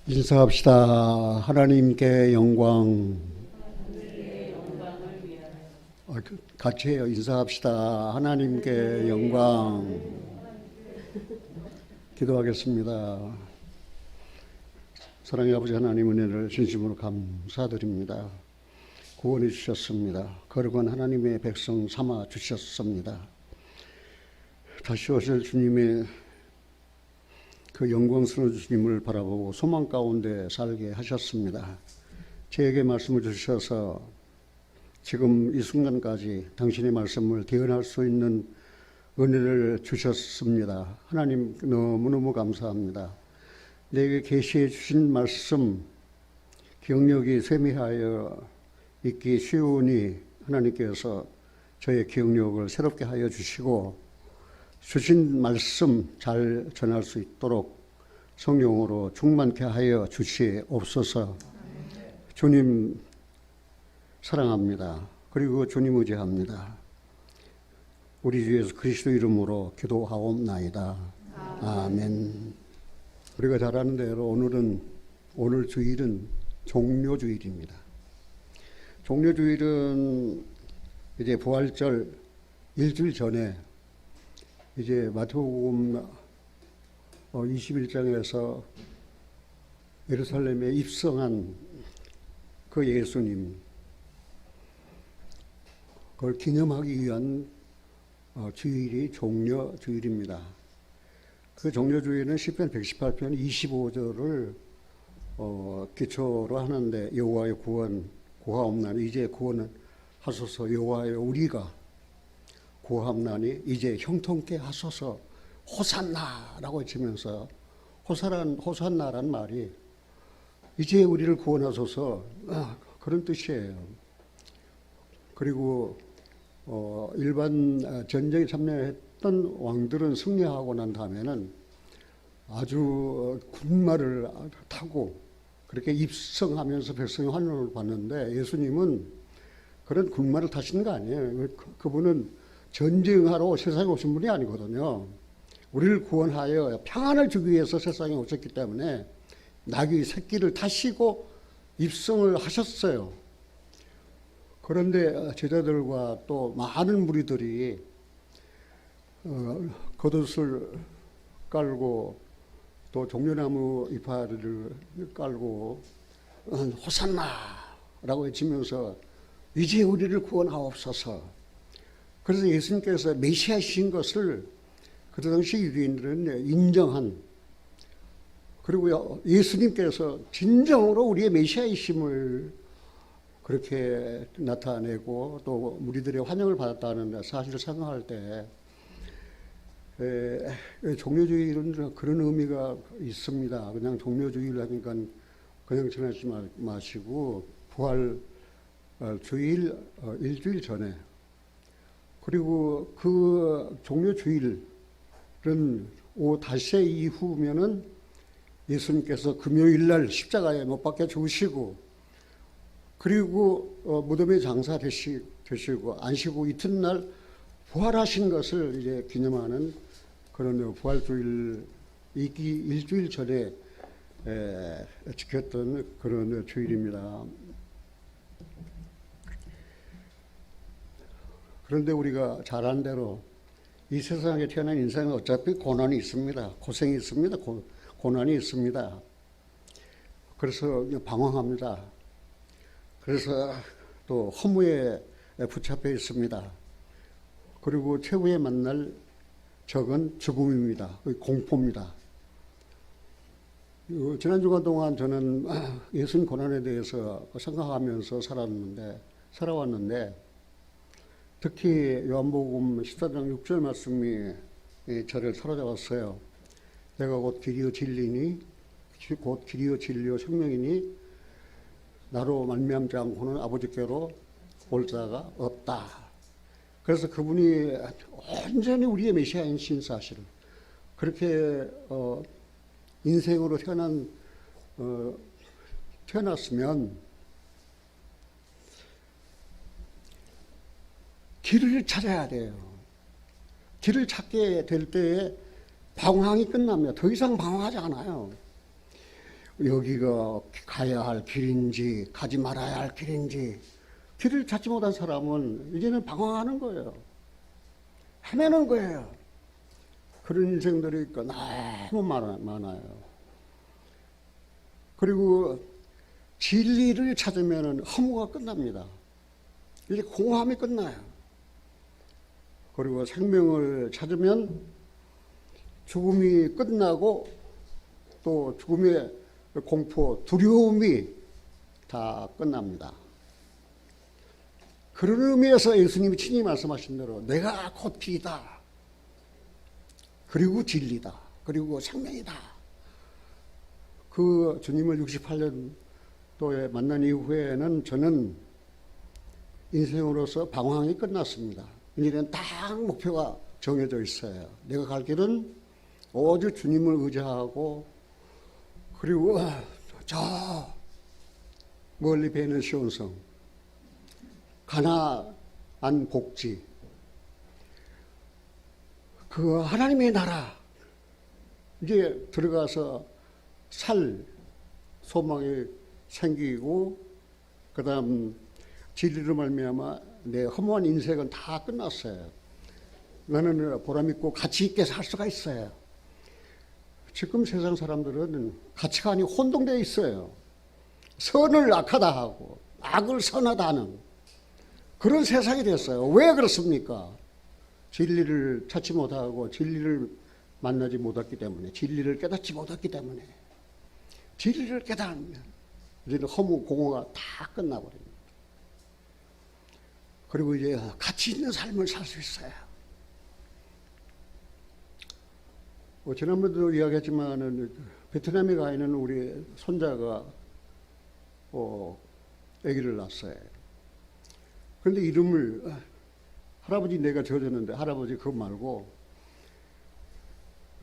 인사합시다. 하나님께 영광. 같이 해요. 인사합시다. 하나님께 영광. 기도하겠습니다. 사랑의 아버지 하나님, 은혜를 진심으로 감사드립니다. 구원해 주셨습니다. 거룩한 하나님의 백성 삼아 주셨습니다. 다시 오실 주님의 그 영광스러운 주님을 바라보고 소망 가운데 살게 하셨습니다. 저에게 말씀을 주셔서 지금 이 순간까지 당신의 말씀을 대언할 수 있는 은혜를 주셨습니다. 하나님 너무너무 감사합니다. 내게 계시해 주신 말씀 기억력이 세미하여 있기 쉬우니 하나님께서 저의 기억력을 새롭게 하여 주시고 주신 말씀 잘 전할 수 있도록 성령으로 충만케 하여 주시옵소서. 주님 사랑합니다. 그리고 주님 의지합니다. 우리 주 예수 그리스도 이름으로 기도하옵나이다. 아멘. 우리가 잘 아는 대로 오늘 주일은 종료주일입니다. 종료주일은 이제 부활절 일주일 전에 이제 마태복음 21장에서 예루살렘에 입성한 그 예수님, 그걸 기념하기 위한 주일이 종료주일입니다. 그 종료주일은 시편 118편 25절을 기초로 하는데, 여호와의 구원 구하옵나니 이제 구원을 하소서. 여호와여 우리가 구하옵나니 이제 형통케 하소서. 호산나라고 외치면서, 호산나란 말이 이제 우리를 구원하소서, 그런 뜻이에요. 그리고 일반 전쟁에 참여했던 왕들은 승리하고 난 다음에는 아주 군마를 타고 그렇게 입성하면서 백성의 환호를 받는데, 예수님은 그런 군마를 타시는 거 아니에요. 그분은 전쟁하러 세상에 오신 분이 아니거든요. 우리를 구원하여 평안을 주기 위해서 세상에 오셨기 때문에 나귀 새끼를 타시고 입성을 하셨어요. 그런데 제자들과 또 많은 무리들이 겉옷을 깔고 또 종려나무 이파리를 깔고 호산나라고 외치면서 이제 우리를 구원하옵소서. 그래서 예수님께서 메시아이신 것을 그 당시 유대인들은 인정한, 그리고 예수님께서 진정으로 우리의 메시아이심을 그렇게 나타내고 또 무리들의 환영을 받았다는 사실을 생각할 때 종료주일은 그런 의미가 있습니다. 그냥 종료주일 하니까 그냥 지나지 마시고 부활 주일 일주일 전에, 그리고 그 종료주일은 오후 5시 이후면은 예수님께서 금요일날 십자가에 못 박혀 죽으시고, 그리고 무덤에 장사되시고 안식고 이튿날 부활하신 것을 이제 기념하는 그런 부활주일, 일주일 전에 지켰던 그런 주일입니다. 그런데 우리가 잘 아는 대로 이 세상에 태어난 인생은 어차피 고난이 있습니다. 고생이 있습니다. 고난이 있습니다. 그래서 방황합니다. 그래서 또 허무에 붙잡혀 있습니다. 그리고 최후에 만날 적은 죽음입니다. 공포입니다. 지난 주간 동안 저는 예수님 고난에 대해서 생각하면서 살아왔는데 특히 요한복음 14장 6절 말씀이 저를 사로잡았어요. 내가 곧 길이요 진리니 곧 길이요 진리요 생명이니 나로 말미암지 않고는 아버지께로 올 자가 없다. 그래서 그분이 온전히 우리의 메시아이신 사실, 그렇게 인생으로 태어났으면 길을 찾아야 돼요. 길을 찾게 될 때에 방황이 끝납니다. 더 이상 방황하지 않아요. 여기가 가야 할 길인지 가지 말아야 할 길인지 길을 찾지 못한 사람은 이제는 방황하는 거예요. 헤매는 거예요. 그런 인생들이 너무 많아요. 그리고 진리를 찾으면 허무가 끝납니다. 이제 공허함이 끝나요. 그리고 생명을 찾으면 죽음이 끝나고 또 죽음의 공포, 두려움이 다 끝납니다. 그런 의미에서 예수님이 친히 말씀하신 대로 내가 곧 길이다. 그리고 진리다. 그리고 생명이다. 그 주님을 68년도에 만난 이후에는 저는 인생으로서 방황이 끝났습니다. 이제는 딱 목표가 정해져 있어요. 내가 갈 길은 오직 주님을 의지하고 그리고 저 멀리 배는 시온성 가나안 복지 그 하나님의 나라 이제 들어가서 살 소망이 생기고 그다음 진리로 말미암아 내 허무한 인생은 다 끝났어요. 나는 보람 있고 가치 있게 살 수가 있어요. 지금 세상 사람들은 가치관이 혼동되어 있어요. 선을 악하다 하고 악을 선하다 하는 그런 세상이 됐어요. 왜 그렇습니까? 진리를 찾지 못하고 진리를 만나지 못했기 때문에 진리를 깨닫지 못했기 때문에 진리를 깨달으면 이제는 허무 공허가 다 끝나버립니다. 그리고 이제 가치 있는 삶을 살 수 있어요. 지난번에도 이야기했지만 베트남에 가 있는 우리 손자가 아기를 낳았어요. 그런데 이름을 할아버지 내가 지어줬는데 할아버지 그거 말고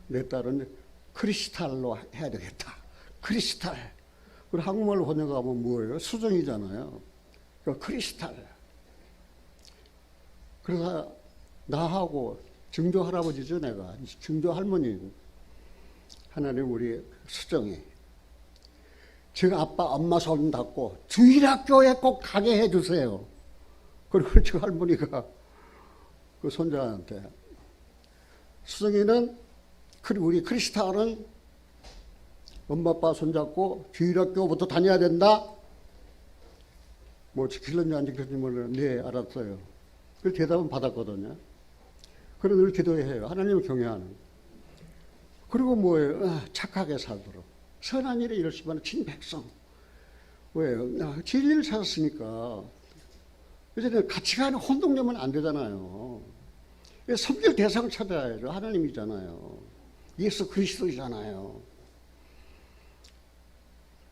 내 딸은 크리스탈로 해야 되겠다. 크리스탈. 그리고 한국말로 번역하면 뭐예요? 수정이잖아요. 그러니까 크리스탈. 그래서 나하고 증조 할아버지죠, 내가. 증조 할머니. 하나님 우리 수정이. 제가 아빠, 엄마 손 잡고 주일학교에 꼭 가게 해주세요. 그리고 저 할머니가 그 손자한테 수정이는 우리 크리스탈은 엄마, 아빠 손잡고 주일학교부터 다녀야 된다? 뭐 지킬는지 안 지킬는지 몰라요. 네, 알았어요. 그 대답은 받았거든요. 그래서 늘 기도해요. 하나님을 경외하는. 그리고 뭐예요? 착하게 살도록. 선한 일에 이룰 수 있는 친백성. 왜요? 진리를 찾았으니까. 이제는 가치관이 혼동되면 안 되잖아요. 섬길 대상을 찾아야죠. 하나님이잖아요. 예수 그리스도이잖아요.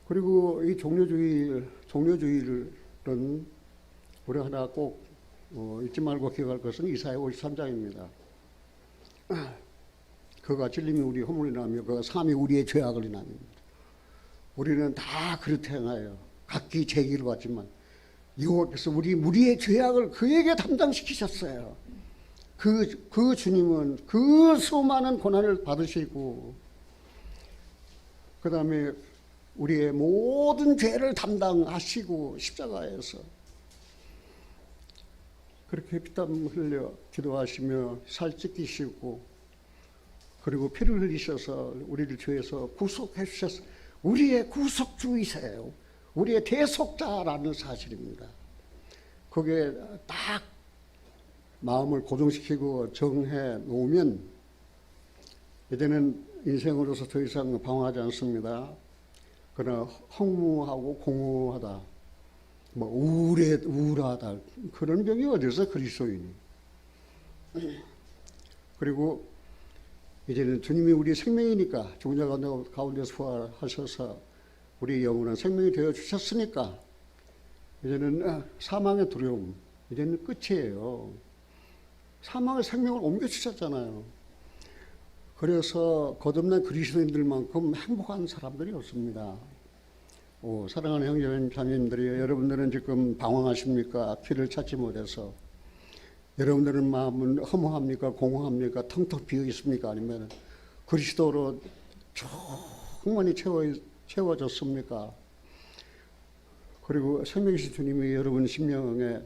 그리고 이 종료주의를 우리 하나 꼭 잊지 말고 기억할 것은 이사야 53장입니다. 그가 진림이 우리 허물이 나며 그가 삼이 우리의 죄악을 인함입니다. 우리는 다 그렇게 행하여 각기 제 길을 갔지만 여호와께서 우리의 죄악을 그에게 담당시키셨어요. 그 주님은 그 수많은 고난을 받으시고 그 다음에 우리의 모든 죄를 담당하시고 십자가에서 그렇게 피땀 흘려 기도하시며 살 찢기시고 그리고 피를 흘리셔서 우리를 죄에서 구속해 주셔서 우리의 구속주이세요. 우리의 대속자라는 사실입니다. 거기에 딱 마음을 고정시키고 정해 놓으면 이제는 인생으로서 더 이상 방황하지 않습니다. 그러나 허무하고 공허하다, 뭐 우울하다 그런 병이 어디서 그리스도인이. 그리고 이제는 주님이 우리 생명이니까 죽은 자 가운데서 부활하셔서 우리 영원한 생명이 되어 주셨으니까 이제는 사망의 두려움 이제는 끝이에요. 사망의 생명을 옮겨 주셨잖아요. 그래서 거듭난 그리스도인들만큼 행복한 사람들이 없습니다. 사랑하는 형제님 자매님들이 여러분들은 지금 방황하십니까? 길을 찾지 못해서 여러분들은 마음은 허무합니까? 공허합니까? 텅텅 비어 있습니까? 아니면 그리스도로 충만히 채워 채워졌습니까? 그리고 생명이신 주님이 여러분 심령에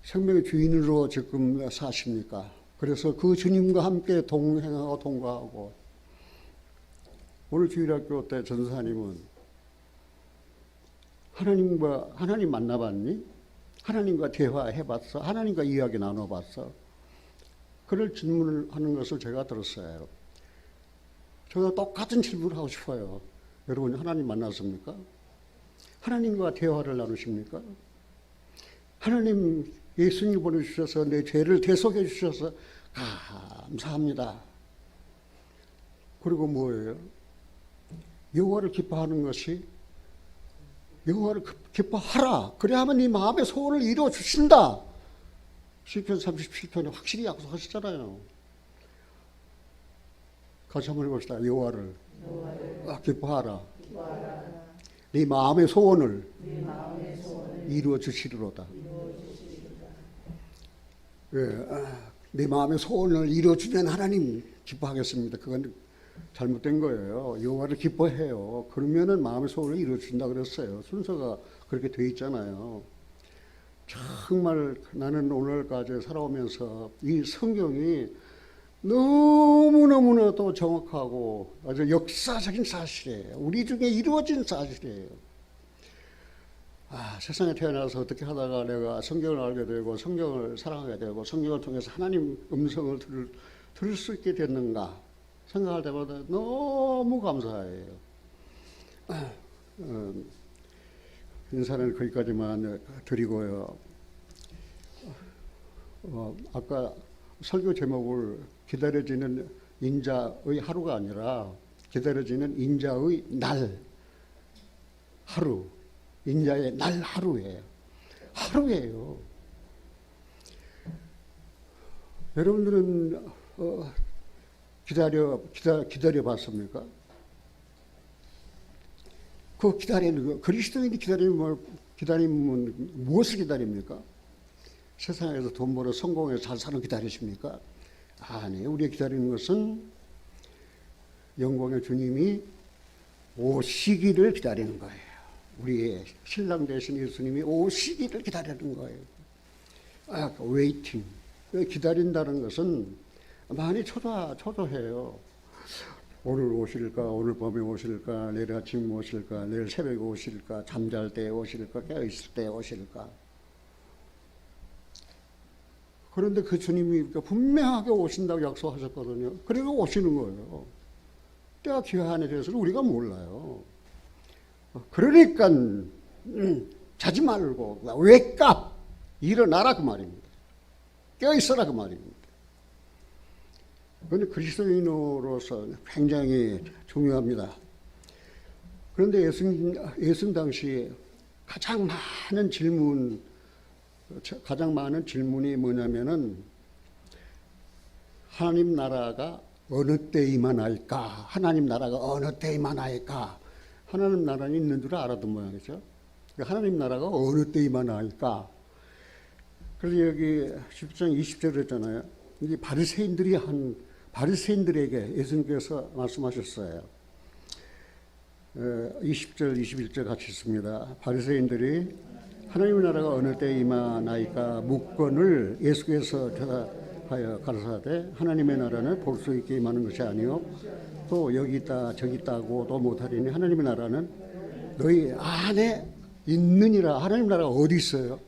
생명의 주인으로 지금 사십니까? 그래서 그 주님과 함께 동행하고 동거하고, 오늘 주일학교 때 전사님은 하나님 만나봤니? 하나님과 대화해봤어? 하나님과 이야기 나눠봤어? 그럴 질문을 하는 것을 제가 들었어요. 저도 똑같은 질문을 하고 싶어요. 여러분 하나님 만났습니까? 하나님과 대화를 나누십니까? 하나님 예수님 보내주셔서 내 죄를 대속해 주셔서 감사합니다. 그리고 뭐예요? 여호와를 기뻐하는 것이, 여호와를 기뻐하라. 그래야만 네 마음의 소원을 이루어 주신다. 시편 37편에 확실히 약속하셨잖아요. 같이 한번 해봅시다. 여호와를 기뻐하라. 네 마음의 소원을 이루어 주시리로다. 내 마음의 소원을 이루어주면 하나님 기뻐하겠습니다. 그건 잘못된 거예요. 여호와를 기뻐해요. 그러면은 마음의 소원을 이루어준다 그랬어요. 순서가 그렇게 돼 있잖아요. 정말 나는 오늘까지 살아오면서 이 성경이 너무너무나도 정확하고 아주 역사적인 사실이에요. 우리 중에 이루어진 사실이에요. 세상에 태어나서 어떻게 하다가 내가 성경을 알게 되고 성경을 사랑하게 되고 성경을 통해서 하나님 음성을 들을 수 있게 됐는가 생각할 때마다 너무 감사해요. 인사는 거기까지만 드리고요. 아까 설교 제목을 기다려지는 인자의 하루가 아니라 기다려지는 인자의 날, 하루, 인자의 날 하루예요. 하루예요. 여러분들은 기다려 봤습니까? 그 기다리는 거, 그리스도인이 기다리면 무엇을 기다립니까? 세상에서 돈 벌어 성공해서 잘 사는 기다리십니까? 아니에요. 우리가 기다리는 것은 영광의 주님이 오시기를 기다리는 거예요. 우리의 신랑 되신 예수님이 오시기를 기다리는 거예요. 웨이팅. 기다린다는 것은 많이 초조해요. 오늘 오실까, 오늘 밤에 오실까, 내일 아침 오실까, 내일 새벽에 오실까, 잠잘 때 오실까, 깨어있을 때 오실까. 그런데 그 주님이 분명하게 오신다고 약속하셨거든요. 그리고 오시는 거예요. 때가 기한에 대해서는 우리가 몰라요. 그러니까 자지 말고 wake up, 일어나라 그 말입니다. 깨어있어라 그 말입니다. 그런데 그리스도인으로서 굉장히 중요합니다. 그런데 예수님 당시 가장 많은 질문이 뭐냐면은 하나님 나라가 어느 때 임하나이까? 하나님 나라가 어느 때 임하나이까? 하나님 나라는 있는 줄 알았던 모양이죠. 하나님 나라가 어느 때 임하나이까? 그래서 여기 10장 20절에 했잖아요. 이게 바리새인들에게 예수님께서 말씀하셨어요. 20절, 21절 같이 있습니다. 바리새인들이 하나님의 나라가 어느 때 임하나이까 묻건을 예수께서 대답하여 가라사대 하나님의 나라는 볼 수 있게 임하는 것이 아니요 또 여기 있다 저기 있다고도 못하리니 하나님의 나라는 너희 안에 있느니라. 하나님 나라가 어디 있어요?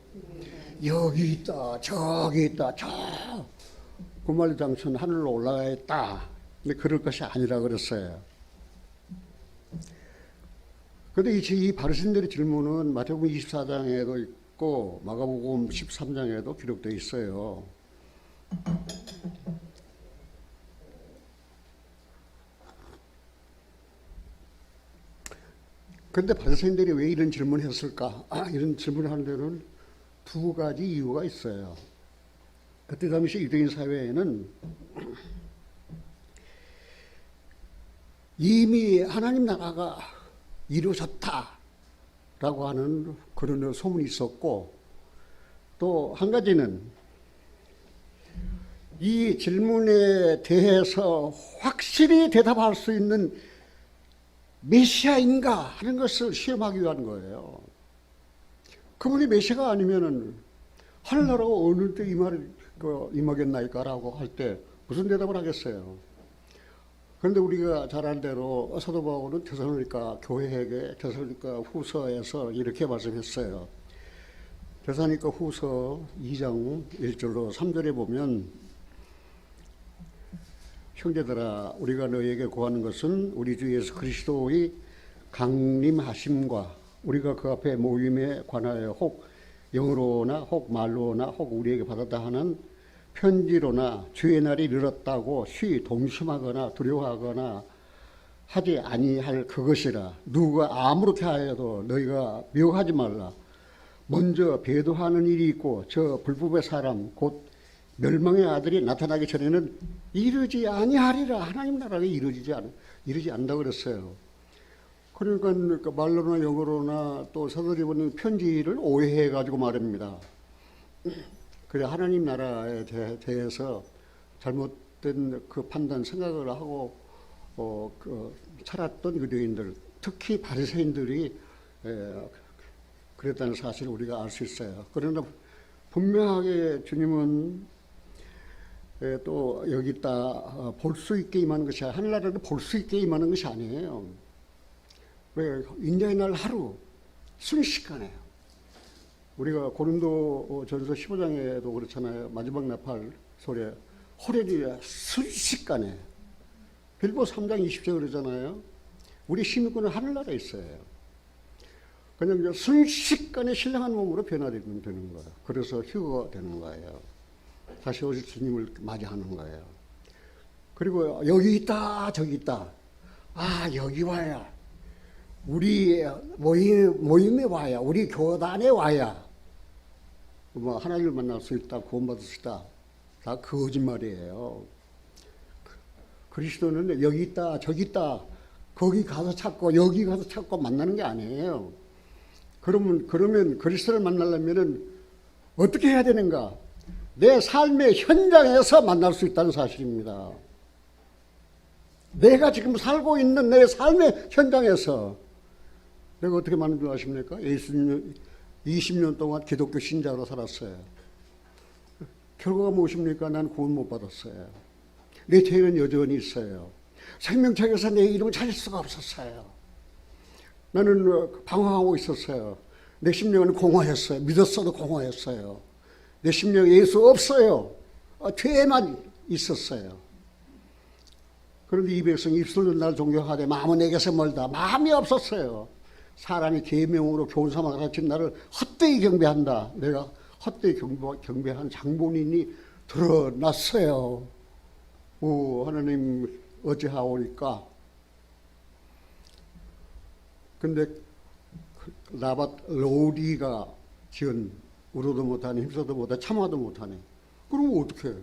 여기 있다 저기 있다 저 구말장천 하늘로 올라가 있다. 근데 그럴 것이 아니라 그랬어요. 그런데 이 바리새인들의 질문은 마태복음 24장에도 있고 마가복음 13장에도 기록되어 있어요. 그런데 바리새인들이 왜 이런 질문을 했을까? 이런 질문을 하는 데는 두 가지 이유가 있어요. 그때 당시 유대인 사회에는 이미 하나님 나라가 이루어졌다라고 하는 그런 소문이 있었고, 또 한 가지는 이 질문에 대해서 확실히 대답할 수 있는 메시아인가 하는 것을 시험하기 위한 거예요. 그분이 메시아가 아니면은 하늘나라가 어느 때 임하겠나이까라고 할 때 무슨 대답을 하겠어요? 그런데 우리가 잘 아는 대로 사도 바울은 데살로니가 교회에게 데살로니가 후서에서 이렇게 말씀했어요. 데살로니가 후서 2장 1절로 3절에 보면 형제들아 우리가 너희에게 구하는 것은 우리 주 예수 그리스도의 강림하심과 우리가 그 앞에 모임에 관하여 혹 영으로나 혹 말로나 혹 우리에게 받았다 하는 편지로나 주의 날이 이르렀다고 쉬 동심하거나 두려워하거나 하지 아니할 그것이라. 누가 아무렇게 하여도 너희가 미워하지 말라. 먼저 배도하는 일이 있고 저 불법의 사람 곧 멸망의 아들이 나타나기 전에는 이르지 아니하리라. 하나님 나라가 이르지 않는다고 그랬어요. 그러니까 말로나 영어로나 또 사도들이 보는 편지를 오해해가지고 말입니다. 그래 하나님 나라에 대해서 잘못된 그 판단 생각을 하고 살았던 유대인들, 특히 바리새인들이 그랬다는 사실을 우리가 알 수 있어요. 그러나 분명하게 주님은 또 여기 있다 볼 수 있게 임하는 것이 하늘나라를 볼 수 있게 임하는 것이 아니에요. 왜 인자의 날 하루 순식간에 우리가 고린도 전서 15장에도 그렇잖아요. 마지막 나팔 소리에 호레비가 순식간에 빌보 3장 20절 그러잖아요. 우리 시민권은 하늘나라에 있어요. 그냥 순식간에 신령한 몸으로 변화되면 되는 거예요. 그래서 휴거가 되는 거예요. 다시 오실 주님을 맞이하는 거예요. 그리고 여기 있다 저기 있다. 아 여기 와야 우리 모임에 와야 우리 교단에 와야 뭐 하나님을 만날 수 있다 구원받을 수 있다. 다 거짓말이에요. 그리스도는 여기 있다 저기 있다 거기 가서 찾고 여기 가서 찾고 만나는 게 아니에요. 그러면 그리스도를 만나려면은 어떻게 해야 되는가? 내 삶의 현장에서 만날 수 있다는 사실입니다. 내가 지금 살고 있는 내 삶의 현장에서 내가 어떻게 만난 줄 아십니까? 20년 동안 기독교 신자로 살았어요. 결과가 무엇입니까? 난 구원 못 받았어요. 내 죄는 여전히 있어요. 생명책에서 내 이름을 찾을 수가 없었어요. 나는 방황하고 있었어요. 내 심령은 공허했어요. 믿었어도 공허했어요. 내 심령에 예수 없어요. 죄만 있었어요. 그런데 이 백성이 입술로 날 존경하되 마음은 내게서 멀다. 마음이 없었어요. 사람이 계명으로 교훈삼아 가르친 나를 헛되이 경배한다. 내가 헛되이 경배한 장본인이 드러났어요. 오, 하나님 어찌하오니까. 근데 라밧 로리가 지은 울어도 못하네, 힘써도 못하네, 참아도 못하네. 그럼 어떻게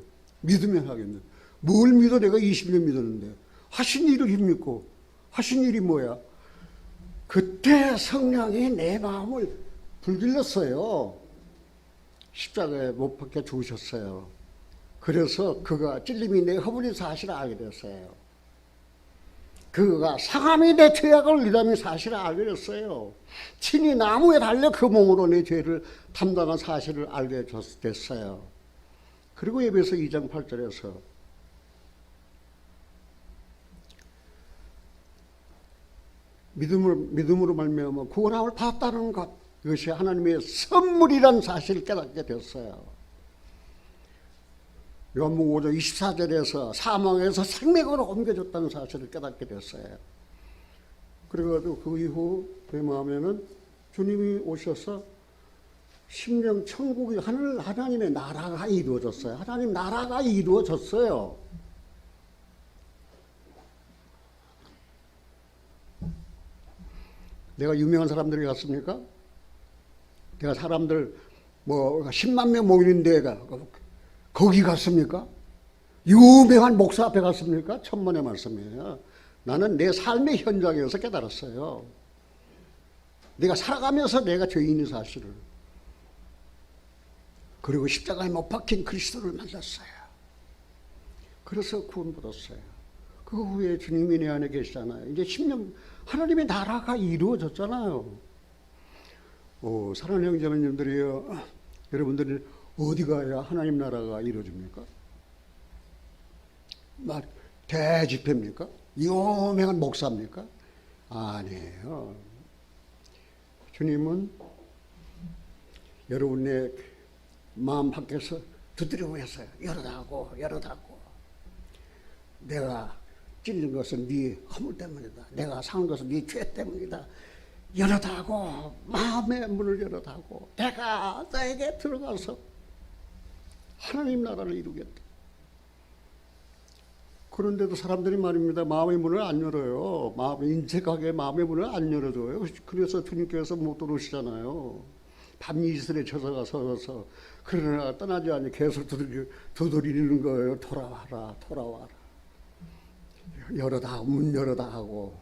믿으면 하겠네. 뭘 믿어? 내가 20년 믿었는데. 하신 일을 힘입고 하신 일이 뭐야? 그때 성령이 내 마음을 불길렀어요. 십자가에 못 박혀 죽으셨어요. 그래서 그가 찔림이 내 허물인 사실을 알게 됐어요. 그가 상함이 내 죄악을 의담인 사실을 알게 됐어요. 친히 나무에 달려 그 몸으로 내 죄를 담당한 사실을 알게 됐어요. 그리고 에베소 2장 8절에서 믿음으로 말미암아 구원함을 받았다는 것, 이것이 하나님의 선물이라는 사실을 깨닫게 됐어요. 요한복음 5장 24절에서 사망에서 생명으로 옮겨졌다는 사실을 깨닫게 됐어요. 그래가지고 그 이후 내 마음에는 주님이 오셔서 심령 천국이 하나님의 나라가 이루어졌어요. 하나님 나라가 이루어졌어요. 내가 유명한 사람들이 갔습니까? 내가 사람들 뭐 10만 명 모이는 데가 거기 갔습니까? 유명한 목사 앞에 갔습니까? 천만의 말씀이에요. 나는 내 삶의 현장에서 깨달았어요. 내가 살아가면서 내가 죄인인 사실을. 그리고 십자가에 못 박힌 그리스도를 만났어요. 그래서 구원받았어요. 그 후에 주님이 내 안에 계시잖아요. 이제 10년 하나님의 나라가 이루어졌잖아요. 사랑하는 형제자매님들이요, 여러분들이 어디 가야 하나님 나라가 이루어집니까? 대집회입니까? 유명한 목사입니까? 아니에요. 주님은 여러분의 마음 밖에서 두드려 보였어요. 열어다고. 내가 찔린 것은 네 허물 때문이다. 내가 상한 것은 네 죄 때문이다. 열어다고. 마음의 문을 열어다고. 내가 너에게 들어가서 하나님 나라를 이루겠다. 그런데도 사람들이 말입니다. 마음의 문을 안 열어요. 인색하게 마음의 문을 안 열어줘요. 그래서 주님께서 못 들어오시잖아요. 밤이슬에 쳐서서 그러나 떠나지 않니 계속 두드리는 거예요. 돌아와라. 문 열어다 하고.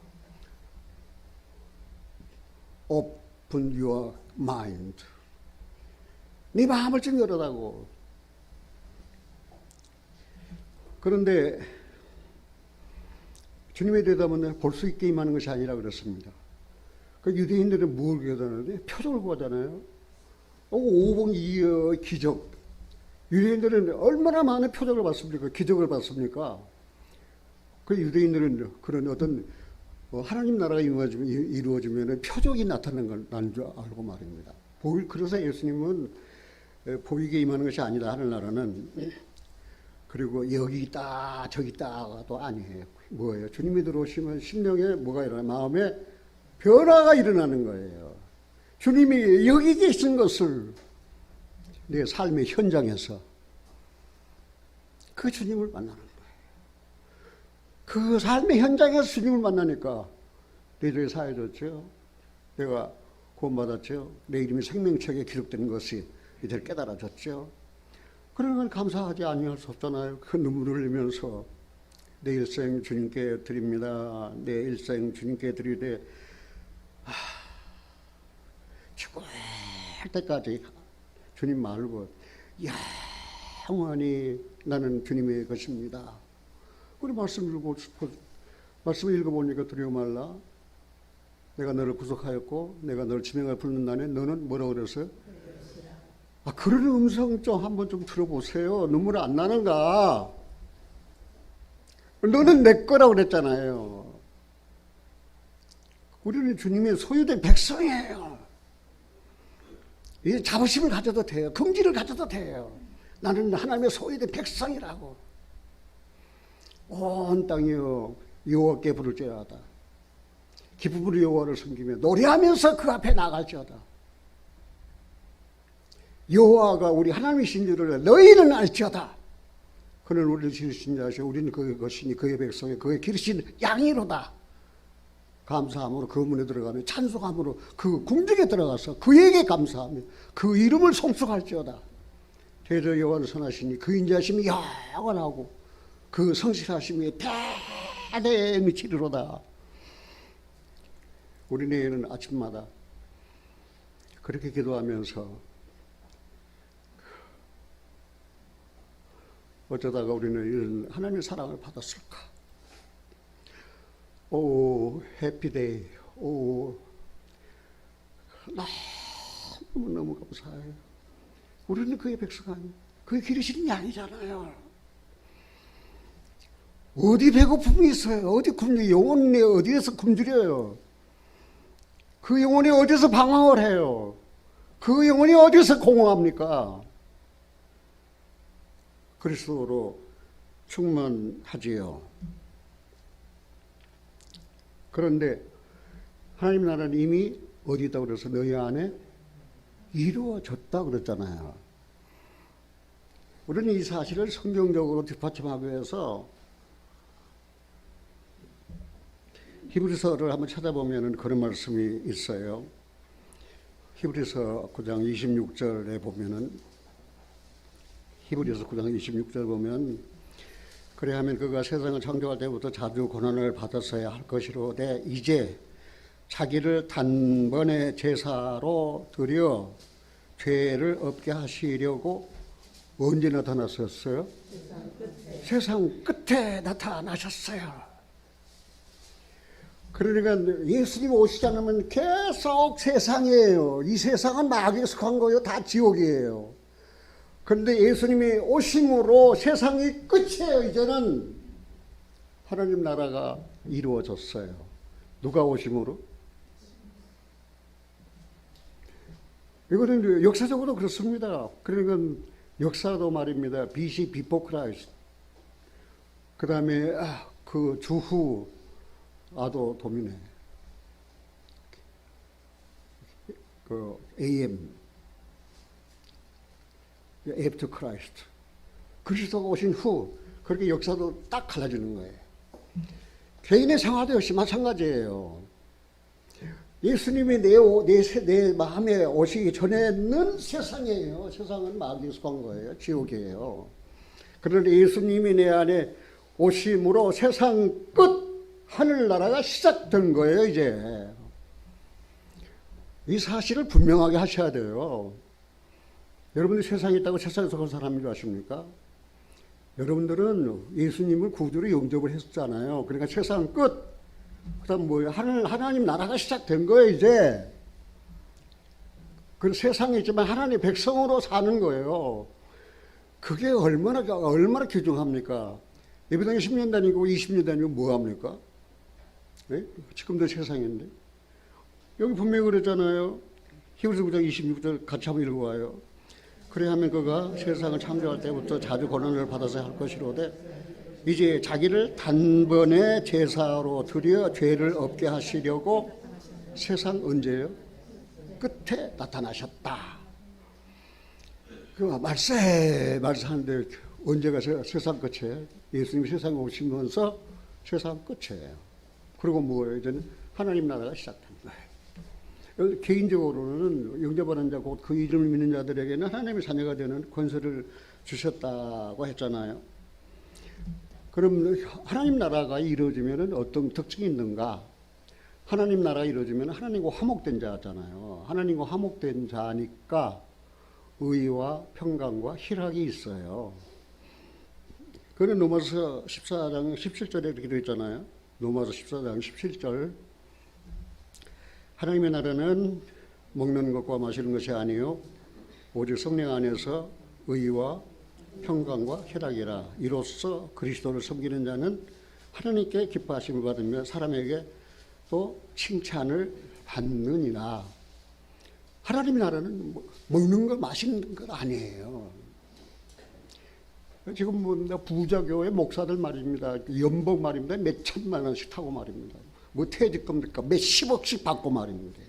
Open your mind. 네 마음을 좀 열어다고. 그런데 주님의 대답은 볼 수 있게 임하는 것이 아니라 그렇습니다. 그 유대인들은 뭘 기도하는데? 표적을 구하잖아요. 오봉이의 기적. 유대인들은 얼마나 많은 표적을 받습니까? 기적을 받습니까? 그 유대인들은 그런 어떤 하나님 나라가 이루어지면 표적이 나타나는 줄 알고 말입니다. 그래서 예수님은 보이게 임하는 것이 아니다. 하늘나라는. 그리고 여기 있다 저기 있다도 아니에요. 뭐예요? 주님이 들어오시면 심령에 뭐가 일어나요? 마음에 변화가 일어나는 거예요. 주님이 여기 계신 것을 내 삶의 현장에서 그 주님을 만나는 거예요. 그 삶의 현장에서 주님을 만나니까 내 죄가 사해졌죠. 내가 구원받았죠. 내 이름이 생명책에 기록된 것이 이제 깨달아졌죠. 그런 건 감사하지 아니할 수 없잖아요. 그 눈물을 흘리면서 내 일생 주님께 드립니다. 내 일생 주님께 드리되 죽을 때까지 주님 말고 영원히 나는 주님의 것입니다. 우리 말씀을 읽어보니까 두려워 말라. 내가 너를 구속하였고 내가 너를 지명하여 부르는 날에 너는 뭐라고 그랬어요? 그런 음성 좀 한번 좀 들어보세요. 눈물 안 나는가? 너는 내 거라고 그랬잖아요. 우리는 주님의 소유된 백성이에요. 이 자부심을 가져도 돼요. 긍지를 가져도 돼요. 나는 하나님의 소유된 백성이라고. 온 땅이여 여호와께 부를지어다. 기쁨으로 여호와를 섬기며 노래하면서 그 앞에 나갈지어다. 여호와가 우리 하나님이신 줄을 너희는 알지어다. 그는 우리를 지으신 자시오. 우리는 그의 것이니 그의 백성이 그의 기르신 양이로다. 감사함으로 그 문에 들어가며 찬송함으로 그 궁중에 들어가서 그에게 감사하며 그 이름을 송축할지어다. 대저 여호와는 선하시니 그 인자하심이 영원하고 그 성실하심이 대대에 미치리로다. 우리는 아침마다 그렇게 기도하면서 어쩌다가 우리는 이런 하나님의 사랑을 받았을까? 오 해피데이. 오 너무너무 감사해요. 우리는 그의 백성 아니에요. 그의 기르시는 양이잖아요. 어디 배고픔이 있어요? 어디 영혼이 어디에서 굶주려요? 그 영혼이 어디서 방황을 해요? 그 영혼이 어디서 공허합니까? 그리스도로 충만하지요. 그런데 하나님 나라는 이미 어디 있다고 그래서 너희 안에 이루어졌다 그랬잖아요. 우리는 이 사실을 성경적으로 뒷받침하기 위해서 히브리서를 한번 찾아보면 그런 말씀이 있어요. 히브리서 9장 26절에 보면은 히브리서 9장 26절 보면 그래야하면 그가 세상을 창조할 때부터 자주 고난을 받았어야 할 것이로되 이제 자기를 단번에 제사로 드려 죄를 없게 하시려고 언제 나타났었어요? 세상 끝에 나타나셨어요. 그러니까 예수님 오시지 않으면 계속 세상이에요. 이 세상은 마귀에 속한 거예요. 다 지옥이에요. 그런데 예수님이 오심으로 세상이 끝이에요. 이제는 하나님 나라가 이루어졌어요. 누가 오심으로? 이거는 역사적으로 그렇습니다. 그러니까 역사도 말입니다. BC before Christ. 그 다음에 그 주후 아도 도미네. 그 AM after Christ. 그리스도가 오신 후 그렇게 역사도 딱 갈라지는 거예요. 개인의 생활도 역시 마찬가지예요. 예수님이 내 마음에 오시기 전에는 세상이에요. 세상은 마귀에 속한 거예요. 지옥이에요. 그런데 예수님이 내 안에 오심으로 세상 끝 하늘나라가 시작된 거예요. 이제 이 사실을 분명하게 하셔야 돼요. 여러분들이 세상에 있다고 세상에 속한 사람인 줄 아십니까? 여러분들은 예수님을 구주로 영접을 했었잖아요. 그러니까 세상 끝. 그 다음 뭐예요? 하나님 나라가 시작된 거예요, 이제. 그 세상에 있지만 하나님의 백성으로 사는 거예요. 그게 얼마나 귀중합니까? 예배당에 10년 다니고 20년 다니고 뭐 합니까? 네? 지금도 세상인데. 여기 분명히 그랬잖아요. 히브리서 9장 26절 같이 한번 읽어봐요. 그래 하면 그가 세상을 창조할 때부터 자주 고난을 받아서 할 것이로되 이제 자기를 단번에 제사로 드려 죄를 없게 하시려고 세상 언제요? 끝에 나타나셨다. 그 말씀하는데 언제가 세상 끝이에요? 예수님이 세상에 오시면서 세상 끝이에요. 그리고 뭐예요? 이제는 하나님 나라가 시작된 거예요. 개인적으로는 영접하는 자, 곧 그 이름을 믿는 자들에게는 하나님의 자녀가 되는 권세를 주셨다고 했잖아요. 그럼 하나님 나라가 이루어지면 어떤 특징이 있는가? 하나님 나라가 이루어지면 하나님과 화목된 자잖아요. 하나님과 화목된 자니까 의와 평강과 희락이 있어요. 그는 로마서 14장 17절에 이렇게 되어 있잖아요. 로마서 14장 17절. 하나님의 나라는 먹는 것과 마시는 것이 아니요 오직 성령 안에서 의와 평강과 희락이라. 이로써 그리스도를 섬기는 자는 하나님께 기뻐하심을 받으며 사람에게 또 칭찬을 받느니라. 하나님의 나라는 먹는 것 마시는 것 아니에요. 지금 뭐 부자교회 목사들 말입니다. 연봉 말입니다. 몇 천만 원씩 타고 말입니다. 뭐 퇴직금니까 몇 십억씩 받고 말입니다.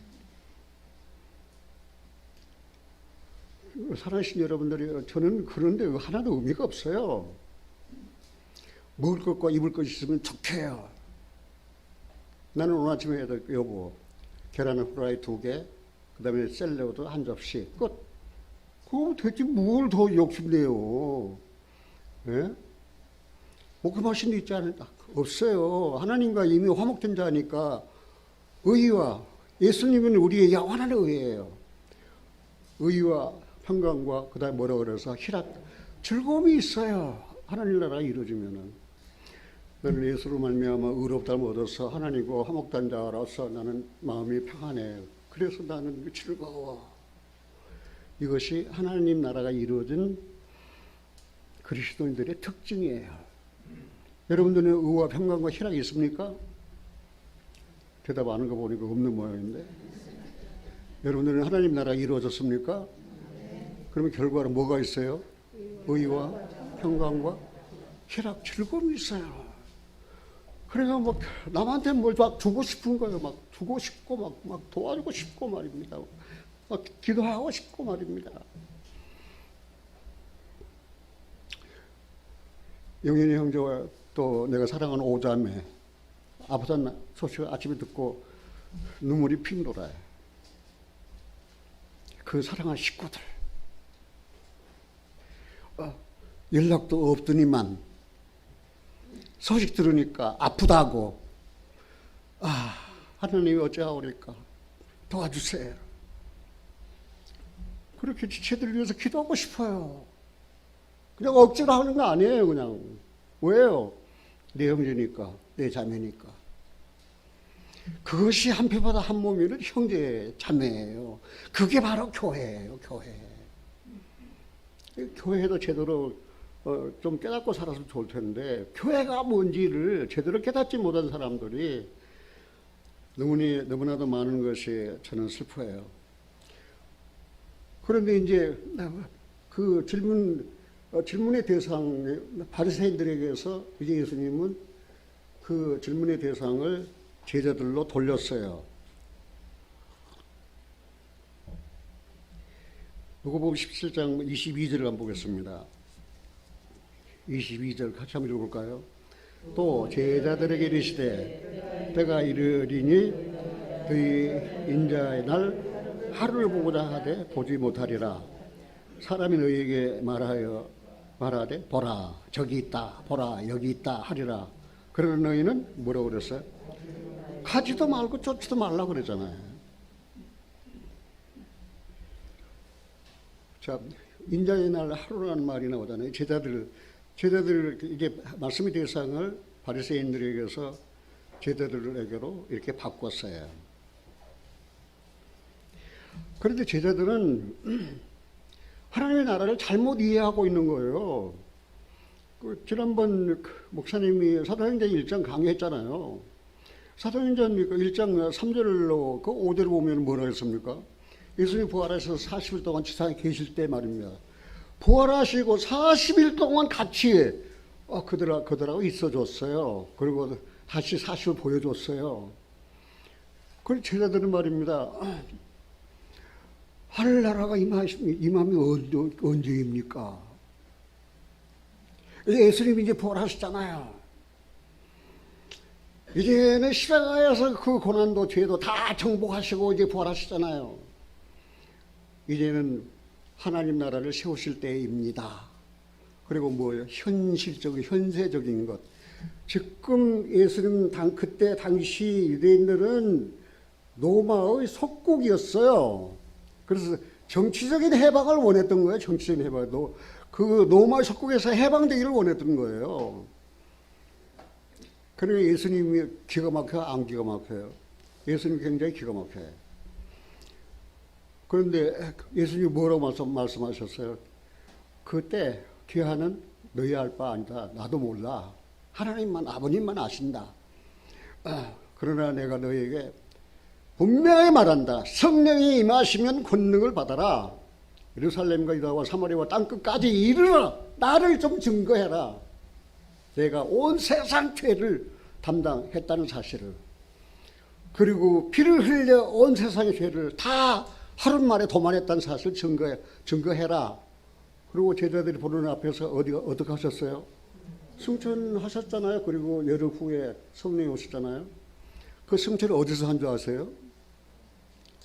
사랑하신 여러분들이, 저는 그런데 하나도 의미가 없어요. 먹을 것과 입을 것이 있으면 좋게요. 나는 오늘 아침에 여보 계란 후라이 2개, 그 다음에 샐러드 한 접시 끝. 그거 대체 뭘 더 욕심내요. 예? 뭐 그 맛있는 데 있지 않을까? 없어요. 하나님과 이미 화목된 자니까 의와, 예수님은 우리의 영원한 의예요. 의와 평강과 그 다음에 뭐라 그래서 희락, 즐거움이 있어요. 하나님 나라가 이루어지면은. 나는 예수로 말미암아 의롭다함을 얻어서 하나님과 화목된 자로서 나는 마음이 평안해요. 그래서 나는 즐거워. 이것이 하나님 나라가 이루어진 그리스도인들의 특징이에요. 여러분들은 의와 평강과 희락이 있습니까? 대답 안 하는 거 보니까 없는 모양인데. 여러분들은 하나님 나라가 이루어졌습니까? 그러면 결과로 뭐가 있어요? 의와 평강과 희락, 즐거움이 있어요. 그래서 막 남한테 뭘 막 주고 싶은 거예요. 막 주고 싶고 막 도와주고 싶고 말입니다. 막 기도하고 싶고 말입니다. 영현이 형제와 또 내가 사랑하는 오자매 아프다는 소식을 아침에 듣고 눈물이 핑 돌아요. 그 사랑하는 식구들 연락도 없더니만 소식 들으니까 아프다고, 하나님이 어찌하오리까 도와주세요. 그렇게 지체들을 위해서 기도하고 싶어요. 그냥 억지로 하는 거 아니에요. 그냥 왜요? 내 형제니까, 내 자매니까. 그것이 한 피보다 한 몸이는 형제 자매예요. 그게 바로 교회예요, 교회. 교회도 제대로 좀 깨닫고 살았으면 좋을 텐데, 교회가 뭔지를 제대로 깨닫지 못한 사람들이 너무나도 많은 것이 저는 슬퍼요. 그런데 이제 그 질문의 대상, 바리새인들에게서 이제 예수님은 그 질문의 대상을 제자들로 돌렸어요. 누가복음 17장 22절을 한번 보겠습니다. 22절 같이 한번 읽어볼까요? 또 제자들에게 이르시되 때가 이르리니 그의 인자의 날 하루를 보고자 하되 보지 못하리라. 사람이 너희에게 말하되 보라 저기 있다 보라 여기 있다 하리라. 그러나 너희는 뭐라고 그랬어요? 가지도 말고 쫓지도 말라고 그랬잖아요. 자, 인자의 날 하루라는 말이 나오잖아요. 제자들 이게 말씀의 대상을 바리새인들에게서 제자들에게로 이렇게 바꿨어요. 그런데 제자들은 하나님의 나라를 잘못 이해하고 있는 거예요. 지난번 목사님이 사도행전 1장 강의했잖아요. 사도행전 1장 3절로 그 5절을 보면 뭐라 했습니까? 예수님 부활하셔서 40일 동안 지상에 계실 때 말입니다. 부활하시고 40일 동안 같이 그들하고 있어줬어요. 그리고 다시 40을 보여줬어요. 그리고 제자들은 말입니다. 하늘나라가 임하면 언제입니까? 예수님이 이제 부활하셨잖아요. 이제는 십자가에서 그 고난도 죄도 다 정복하시고 이제 부활하시잖아요. 이제는 하나님 나라를 세우실 때입니다. 그리고 뭐예요? 현세적인 것. 지금 예수님 그때 당시 유대인들은 로마의 속국이었어요. 그래서 정치적인 해방을 원했던 거예요. 정치적인 해방도 그 로마 속국에서 해방되기를 원했던 거예요. 그러니까 예수님이 기가 막혀요? 안 기가 막혀요? 예수님이 굉장히 기가 막혀요. 그런데 예수님이 뭐라고 말씀하셨어요? 그때 귀하는 너희 알 바 아니다. 나도 몰라. 하나님만 아버님만 아신다. 그러나 내가 너희에게 분명히 말한다. 성령이 임하시면 권능을 받아라. 예루살렘과 유다와 사마리아와 땅끝까지 이르라. 나를 좀 증거해라. 내가 온 세상 죄를 담당했다는 사실을. 그리고 피를 흘려 온 세상의 죄를 다 하루 만에 도만했다는 사실을 증거해라. 그리고 제자들이 보는 앞에서 어떻게 하셨어요? 승천하셨잖아요. 그리고 열흘 후에 성령이 오셨잖아요. 그 승천을 어디서 한 줄 아세요?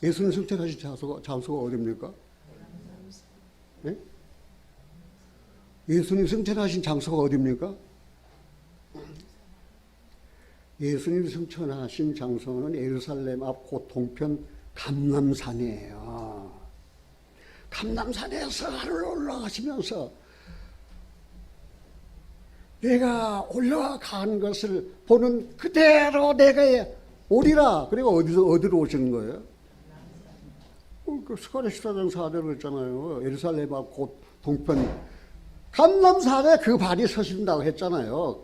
예수님 승천하신 장소가 어디입니까? 네? 예수님 승천하신 장소가 어디입니까? 예수님 승천하신 장소는 예루살렘 앞 곧 동편 감람산이에요. 감람산에서 하늘 올라가시면서 내가 올라간 것을 보는 그대로 내가 오리라. 그리고 어디로 오시는 거예요? 그 스가랴 14장 4절을 했잖아요. 예루살렘 앞 곧 동편 감람산에 그 발이 서신다고 했잖아요.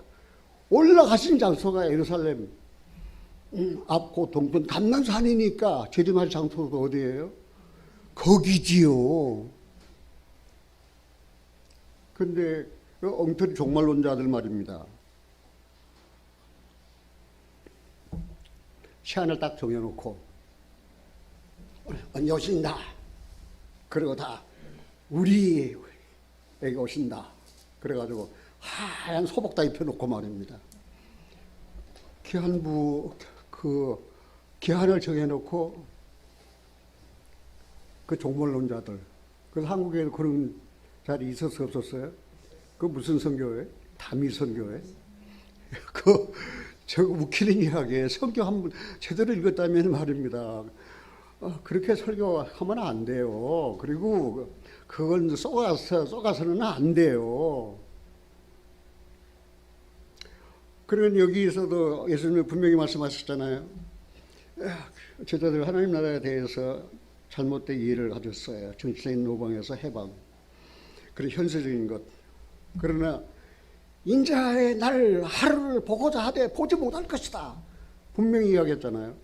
올라가신 장소가 예루살렘 앞 곧 동편 감람산이니까 재림할 장소가 어디예요? 거기지요. 근데 그 엉터리 종말론자들 말입니다. 시간을 딱 정해놓고 언제 오신다. 그리고 다 우리에게 오신다. 그래가지고 하얀 소복 다 입혀놓고 말입니다. 기한을 정해놓고 그 종말론자들. 그래서 한국에도 그런 자리 있었어요, 없었어요? 그 무슨 선교회? 다미선교회? 저거 웃기는 이야기에 성경 한번 제대로 읽었다면 말입니다. 그렇게 설교하면 안 돼요. 그리고 그건 쏘가서는 안 돼요. 그러면 여기서도 예수님이 분명히 말씀하셨잖아요. 제자들 하나님 나라에 대해서 잘못된 이해를 가졌어요. 정치적인 노방에서 해방. 그리고 현실적인 것. 그러나 인자의 날 하루를 보고자 하되 보지 못할 것이다. 분명히 이야기했잖아요.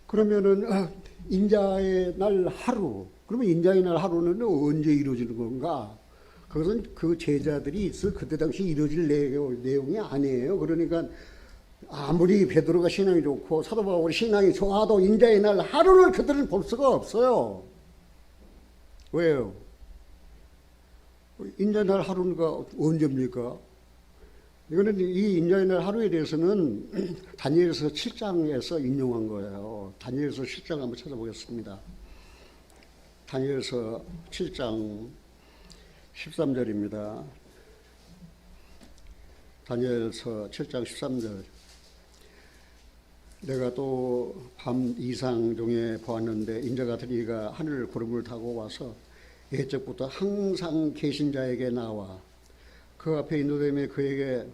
그러면은 인자의 날 하루. 그러면 인자의 날 하루는 언제 이루어지는 건가? 그것은 그 제자들이 있을 그때 당시 이루어질 내용이 아니에요. 그러니까 아무리 베드로가 신앙이 좋고 사도 바울이 신앙이 좋아도 인자의 날 하루를 그들은 볼 수가 없어요. 왜요? 인자의 날 하루가 언제입니까? 이거는 이 인자의 날 하루에 대해서는 다니엘서 7장에서 인용한 거예요. 다니엘서 7장 한번 찾아보겠습니다. 다니엘서 7장 13절입니다. 다니엘서 7장 13절. 내가 또 밤 이상 중에 보았는데 인자 같은 이가 하늘 구름을 타고 와서 옛적부터 항상 계신 자에게 나와 그 앞에 인도됨에 그에게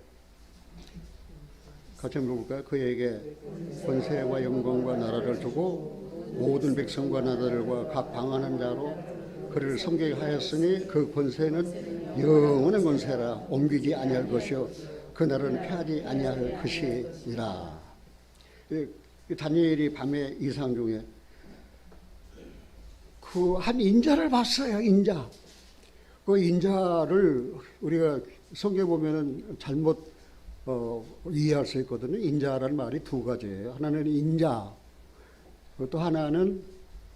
같이 한번 볼까요? 그에게 권세와 영광과 나라를 주고 모든 백성과 나라들과 각 방하는 자로 그를 섬기게 하였으니 그 권세는 영원한 권세라 옮기지 아니할 것이요 그 나라는 패하지 아니할 것이니라. 다니엘이 밤의 이상 중에 그 한 인자를 봤어요. 인자. 그 인자를 우리가 성경에 보면은 잘못 이해할 수 있거든요. 인자라는 말이 두 가지예요. 하나는 인자, 또 하나는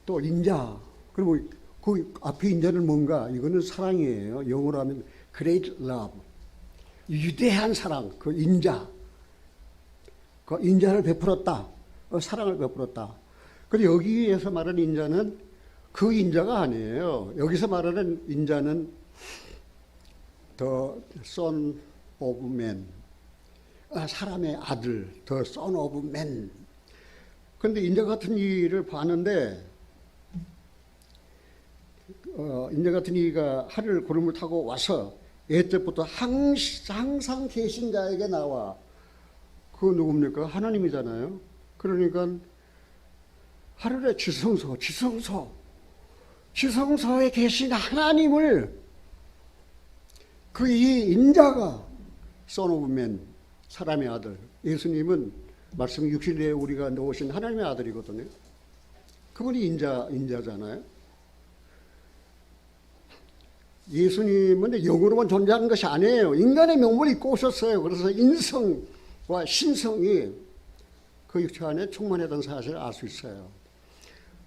또 인자. 그리고 그 앞에 인자는 뭔가? 이거는 사랑이에요. 영어로 하면 great love. 위대한 사랑, 그 인자. 그 인자를 베풀었다. 사랑을 베풀었다. 그런데 여기에서 말하는 인자는 그 인자가 아니에요. 여기서 말하는 인자는 the son of man. 사람의 아들, the son of man. 그런데 인자 같은 이를 봤는데, 인자 같은 이가 하늘 구름을 타고 와서 옛적부터 항상 계신 자에게 나와. 그거 누굽니까? 하나님이잖아요. 그러니까 하늘의 지성소에 계신 하나님을 그 이 인자가 son of man, 사람의 아들. 예수님은 말씀 육신에 우리가 놓으신 하나님의 아들이거든요. 그분이 인자잖아요. 예수님은 영으로만 존재하는 것이 아니에요. 인간의 명분을 입고 오셨어요. 그래서 인성과 신성이 그 육체 안에 충만했던 사실을 알 수 있어요.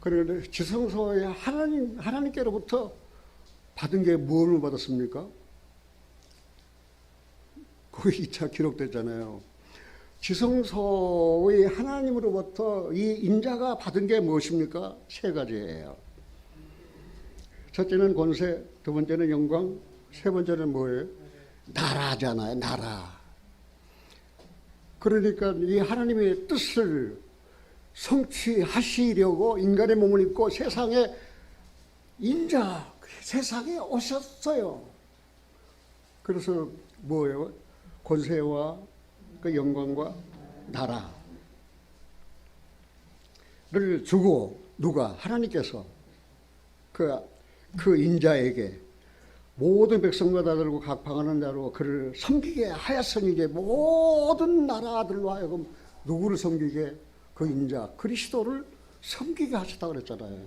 그런데 지성소에 하나님께로부터 받은 게 무엇을 받았습니까? 거기 2차 기록됐잖아요. 지성소의 하나님으로부터 이 인자가 받은 게 무엇입니까? 세 가지예요. 첫째는 권세, 두 번째는 영광, 세 번째는 뭐예요? 나라잖아요. 나라. 그러니까 이 하나님의 뜻을 성취하시려고 인간의 몸을 입고 세상에 세상에 오셨어요. 그래서 뭐예요? 권세와 그 영광과 나라를 주고 누가? 하나님께서 그 인자에게 모든 백성과 다들고 각 방하는 자로 그를 섬기게 하였으니 이제 모든 나라들로 하여금 누구를 섬기게? 그 인자 그리스도를 섬기게 하셨다고 그랬잖아요.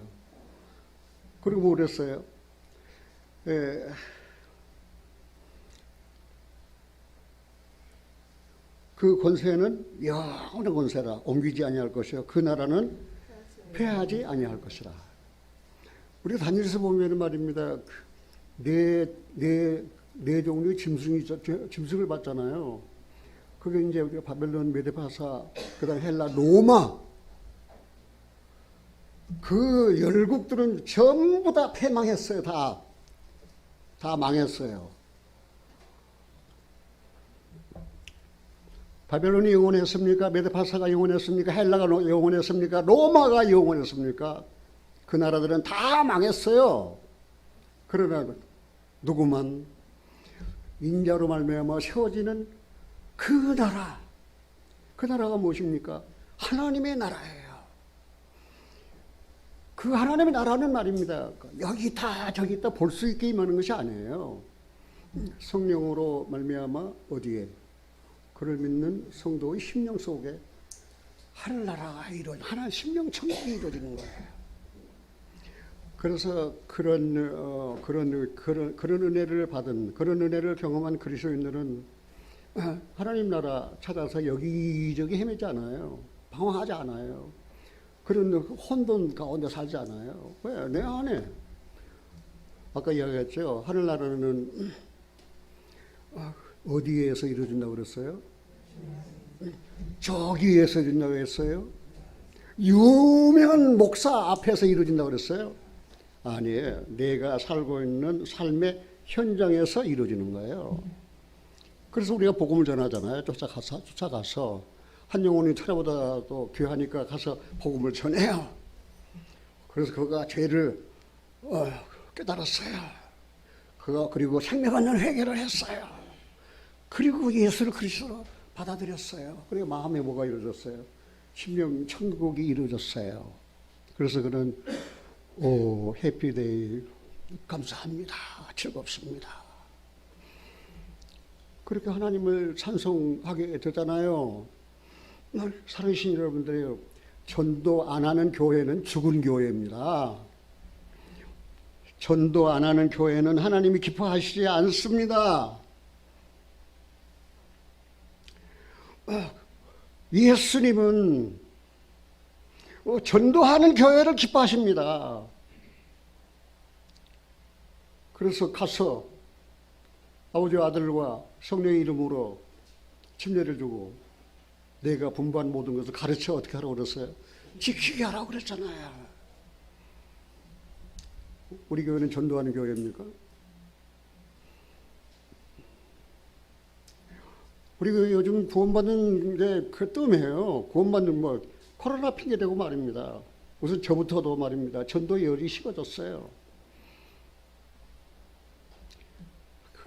그리고 뭐 그랬어요? 그 권세는 영원한 권세라 옮기지 아니할 것이요 그 나라는 패하지 아니할 것이라. 우리가 다니엘서 보면 말입니다. 네 종류의 짐승을 봤잖아요. 그게 이제 우리가 바벨론, 메데파사, 그다음 헬라, 로마. 그 열국들은 전부 다 패망했어요. 다 망했어요. 바벨론이 영원했습니까? 메데파사가 영원했습니까? 헬라가 영원했습니까? 로마가 영원했습니까? 그 나라들은 다 망했어요. 그러나 누구만 인자로 말미암아 세워지는 그 나라가 무엇입니까? 하나님의 나라예요. 그 하나님의 나라는 말입니다. 여기 있다 저기 있다 볼 수 있게 임하는 것이 아니에요. 성령으로 말미암아 어디에? 그를 믿는 성도의 심령 속에 하늘나라가 하나님 심령 천국이 이루어지는 거예요. 그래서 그런 은혜를 받은, 그런 은혜를 경험한 그리스도인들은 하나님 나라 찾아서 여기저기 헤매지 않아요. 방황하지 않아요. 그런 혼돈 가운데 살지 않아요. 왜? 내 안에. 아까 이야기했죠. 하늘나라는 어디에서 이루어진다고 그랬어요? 저기에서 이루어진다고 했어요? 유명한 목사 앞에서 이루어진다고 그랬어요? 아니에요. 내가 살고 있는 삶의 현장에서 이루어지는 거예요. 그래서 우리가 복음을 전하잖아요. 쫓아가서 한 영혼이 천하보다도 귀하니까 가서 복음을 전해요. 그래서 그가 죄를 깨달았어요. 그가 그리고 생명받는 회개를 했어요. 그리고 예수를 그리스도로 받아들였어요. 그리고 마음에 뭐가 이루어졌어요? 심령 천국이 이루어졌어요. 그래서 그는 오 해피데이 감사합니다. 즐겁습니다. 그렇게 하나님을 찬송하게 되잖아요. 사랑하신 여러분들이요, 전도 안 하는 교회는 죽은 교회입니다. 전도 안 하는 교회는 하나님이 기뻐하시지 않습니다. 예수님은 전도하는 교회를 기뻐하십니다. 그래서 가서 아버지와 아들과 성령의 이름으로 침례를 주고 내가 분부한 모든 것을 가르쳐 어떻게 하라고 그랬어요? 지키게 하라고 그랬잖아요. 우리 교회는 전도하는 교회입니까? 우리 교회 요즘 구원받는 게 그 뜸해요. 구원받는 코로나 핑계대고 말입니다. 우선 저부터도 말입니다. 전도의 열이 식어졌어요.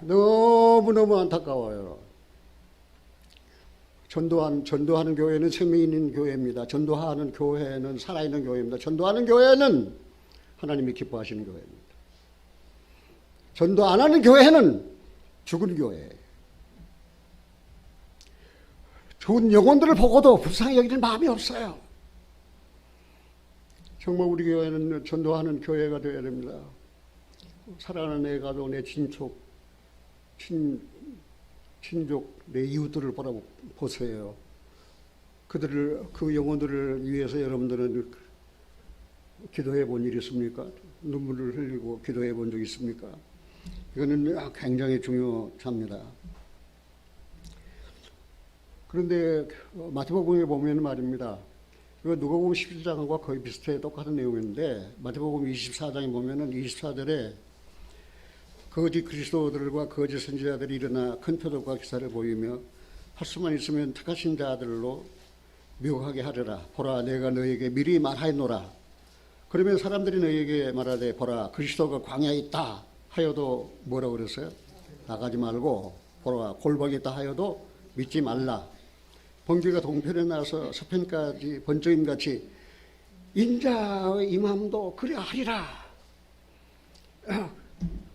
너무너무 안타까워요. 전도하는 교회는 생명 있는 교회입니다. 전도하는 교회는 살아있는 교회입니다. 전도하는 교회는 하나님이 기뻐하시는 교회입니다. 전도 안 하는 교회는 죽은 교회예요. 좋은 영혼들을 보고도 불쌍히 여기는 마음이 없어요. 정말 우리 교회는 전도하는 교회가 되어야 됩니다. 사랑하는 내 가족, 내 친족, 내 이웃들을 보세요. 그 영혼들을 위해서 여러분들은 기도해 본 일이 있습니까? 눈물을 흘리고 기도해 본 적이 있습니까? 이거는 굉장히 중요합니다. 그런데 마태복음에 보면 말입니다. 이거 누가복음 17장과 거의 비슷해 똑같은 내용인데 마태복음 24장에 보면은 24절에 거짓 그리스도들과 거짓 선지자들이 일어나 큰 표적과 기사를 보이며 할 수만 있으면 택하신 자들로 미혹하게 하리라. 보라, 내가 너에게 미리 말하노라. 그러면 사람들이 너에게 말하되 보라, 그리스도가 광야에 있다 하여도 뭐라고 그랬어요? 나가지 말고 보라, 골방에 있다 하여도 믿지 말라. 번개가 동편에 나서 서편까지 번쩍임같이 인자의 임함도 그래 하리라.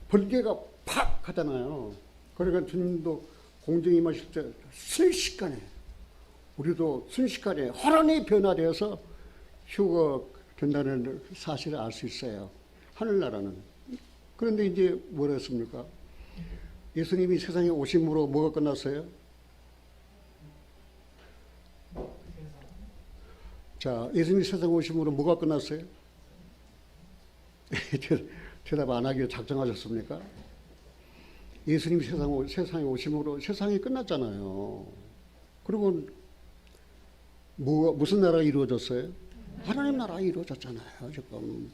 번개가 팍 하잖아요. 그러니까 주님도 공중에 임하실 때 순식간에 우리도 순식간에 호련히 변화되어서 휴가 된다는 사실을 알 수 있어요. 하늘나라는. 그런데 이제 뭐라 했습니까? 예수님이 세상에 오심으로 뭐가 끝났어요? 자, 예수님이 세상에 오심으로 뭐가 끝났어요? 대답 안 하기로 작정하셨습니까? 예수님이 세상에 오심으로 세상이 끝났잖아요. 그러면 무슨 나라가 이루어졌어요? 하나님 나라가 이루어졌잖아요, 지금.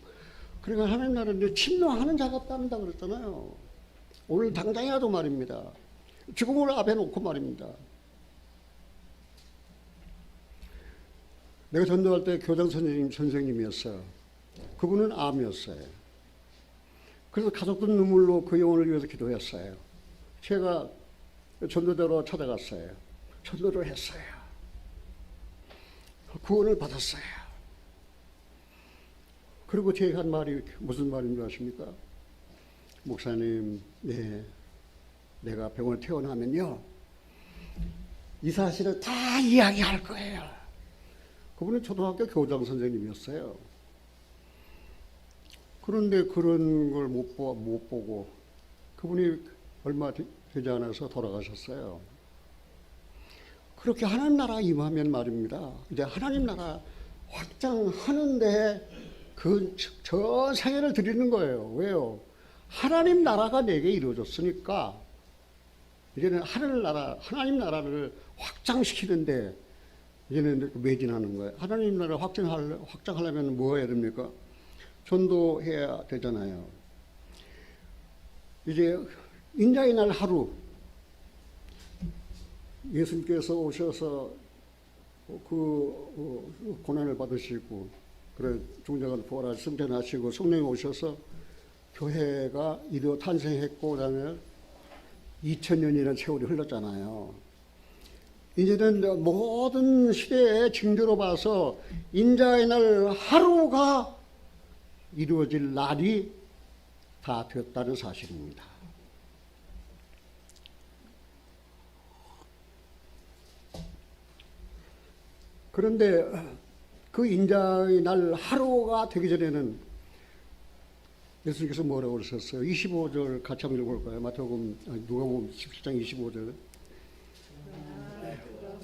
그러니까 하나님 나라는 침노하는 자가 없다고 그랬잖아요. 오늘 당장이라도 말입니다. 죽음을 앞에 놓고 말입니다. 내가 전도할 때 교장 선생님이었어요. 그분은 암이었어요. 그래서 가족들 눈물로 그 영혼을 위해서 기도했어요. 제가 전도대로 찾아갔어요. 전도를 했어요. 구원을 받았어요. 그리고 제가 한 말이 무슨 말인 줄 아십니까? 목사님, 네, 내가 병원에 퇴원하면요, 이 사실을 다 이야기할 거예요. 그분은 초등학교 교장 선생님이었어요. 그런데 그런 걸 못 보고 그분이 얼마 되지 않아서 돌아가셨어요. 그렇게 하나님 나라 임하면 말입니다. 이제 하나님 나라 확장하는데 전 생애를 드리는 거예요. 왜요? 하나님 나라가 내게 이루어졌으니까 이제는 하나님 나라를 확장시키는데 이제는 매진하는 거예요. 하나님 나라를 확장하려면 뭐 해야 됩니까? 전도해야 되잖아요. 이제 인자의 날 하루 예수님께서 오셔서 그 고난을 받으시고 그래 중정을 부활하시고 승천하시고 성령이 오셔서 교회가 이루어 탄생했고 그다음에 2000년이라는 세월이 흘렀잖아요. 이제는 모든 시대의 징조로 봐서 인자의 날 하루가 이루어질 날이 다 되었다는 사실입니다. 그런데 그 인자의 날 하루가 되기 전에는 예수님께서 뭐라고 그러셨어요? 25절 같이 한번 읽어볼까요? 마태복음, 누가복음 17장 25절.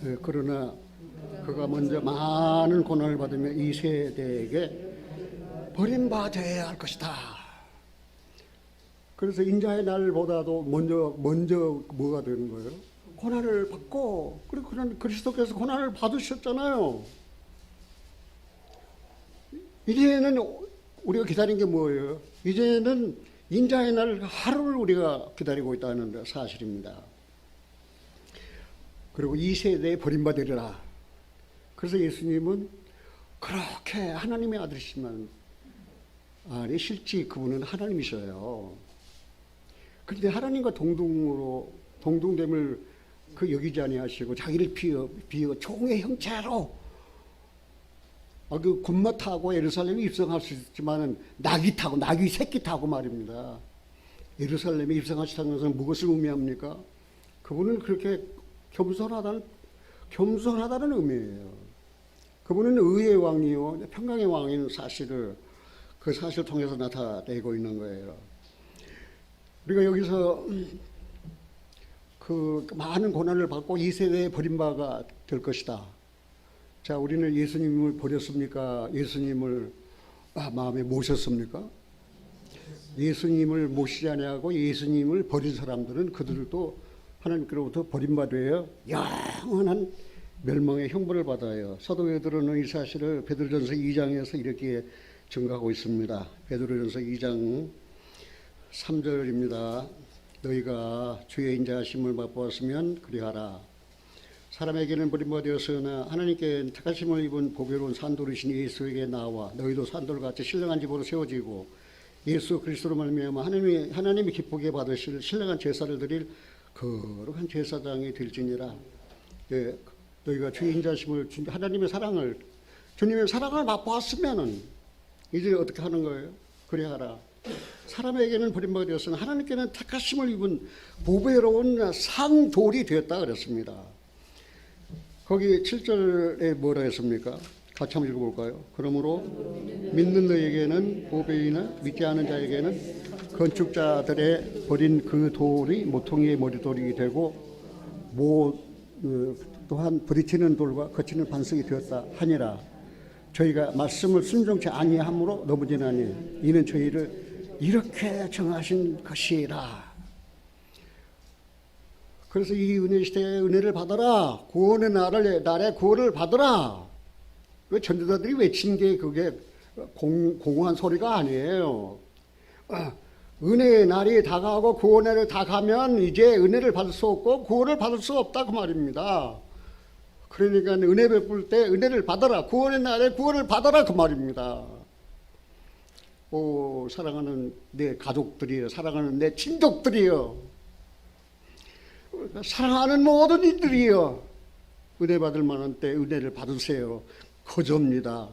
네, 그러나 그가 먼저 많은 고난을 받으며 이 세대에게 버림받아야 할 것이다. 그래서 인자의 날보다도 먼저 뭐가 되는 거예요? 고난을 받고, 그리고 그리스도께서 고난을 받으셨잖아요. 이제는 우리가 기다린 게 뭐예요? 이제는 인자의 날 하루를 우리가 기다리고 있다는 사실입니다. 그리고 이 세대에 버림받으리라. 그래서 예수님은 그렇게 하나님의 아들이시지만 아니 실제 그분은 하나님이셔요. 그런데 하나님과 동등됨을 여기지 아니하시고 자기를 비어 종의 형체로 그 군마 타고 예루살렘에 입성할 수 있지만은 나귀 새끼 타고 말입니다. 예루살렘에 입성하셨다는 것은 무엇을 의미합니까? 그분은 그렇게 겸손하다는 의미예요. 그분은 의의 왕이요 평강의 왕인 사실을 그 사실을 통해서 나타내고 있는 거예요. 우리가 여기서 그 많은 고난을 받고 이 세대에 버림바가 될 것이다. 자, 우리는 예수님을 버렸습니까? 예수님을 마음에 모셨습니까? 예수님을 모시지 아니하고 예수님을 버린 사람들은 그들도 하나님께로부터 버림받아야 영원한 멸망의 형벌을 받아요. 사도 베드로는 이 사실을 베드로전서 2장에서 이렇게 증거하고 있습니다. 베드로전서 2장 3절입니다. 너희가 주의 인자하심을 맛보았으면 그리하라. 사람에게는 버림받았으나 하나님께 택하심을 입은 보배로운 산돌이신 예수에게 나와 너희도 산돌같이 신령한 집으로 세워지고 예수 그리스도로 말미암아 하나님이 기쁘게 받으실 신령한 제사를 드릴 거룩한 제사장이 될지니라. 예, 너희가 주의 인자하심을 하나님의 사랑을 주님의 사랑을 맛보았으면은 이제 어떻게 하는 거예요? 그래하라. 사람에게는 버림받았으나 하나님께는 택하심을 입은 보배로운 산돌이 되었다 그랬습니다. 거기 7절에 뭐라 했습니까? 같이 한번 읽어볼까요? 그러므로 믿는 너에게는 보배이나 믿지 않은 자에게는 건축자들의 버린 그 돌이 모퉁이의 머리돌이 되고 또한 부딪히는 돌과 거치는 반석이 되었다 하니라. 저희가 말씀을 순종치 아니함으로 넘어지나니 이는 저희를 이렇게 정하신 것이라. 그래서 이 은혜 시대의 은혜를 받아라. 구원의 날에 구원을 받아라. 그 전도자들이 외친 게 그게 공허한 소리가 아니에요. 은혜의 날이 다가오고 구원의 날이 다가면 이제 은혜를 받을 수 없고 구원을 받을 수 없다 그 말입니다. 그러니까 은혜 베풀 때 은혜를 받아라. 구원의 날에 구원을 받아라 그 말입니다. 오, 사랑하는 내 가족들이요, 사랑하는 내 친족들이요, 사랑하는 모든 이들이요, 은혜 받을 만한 때 은혜를 받으세요. 거저입니다.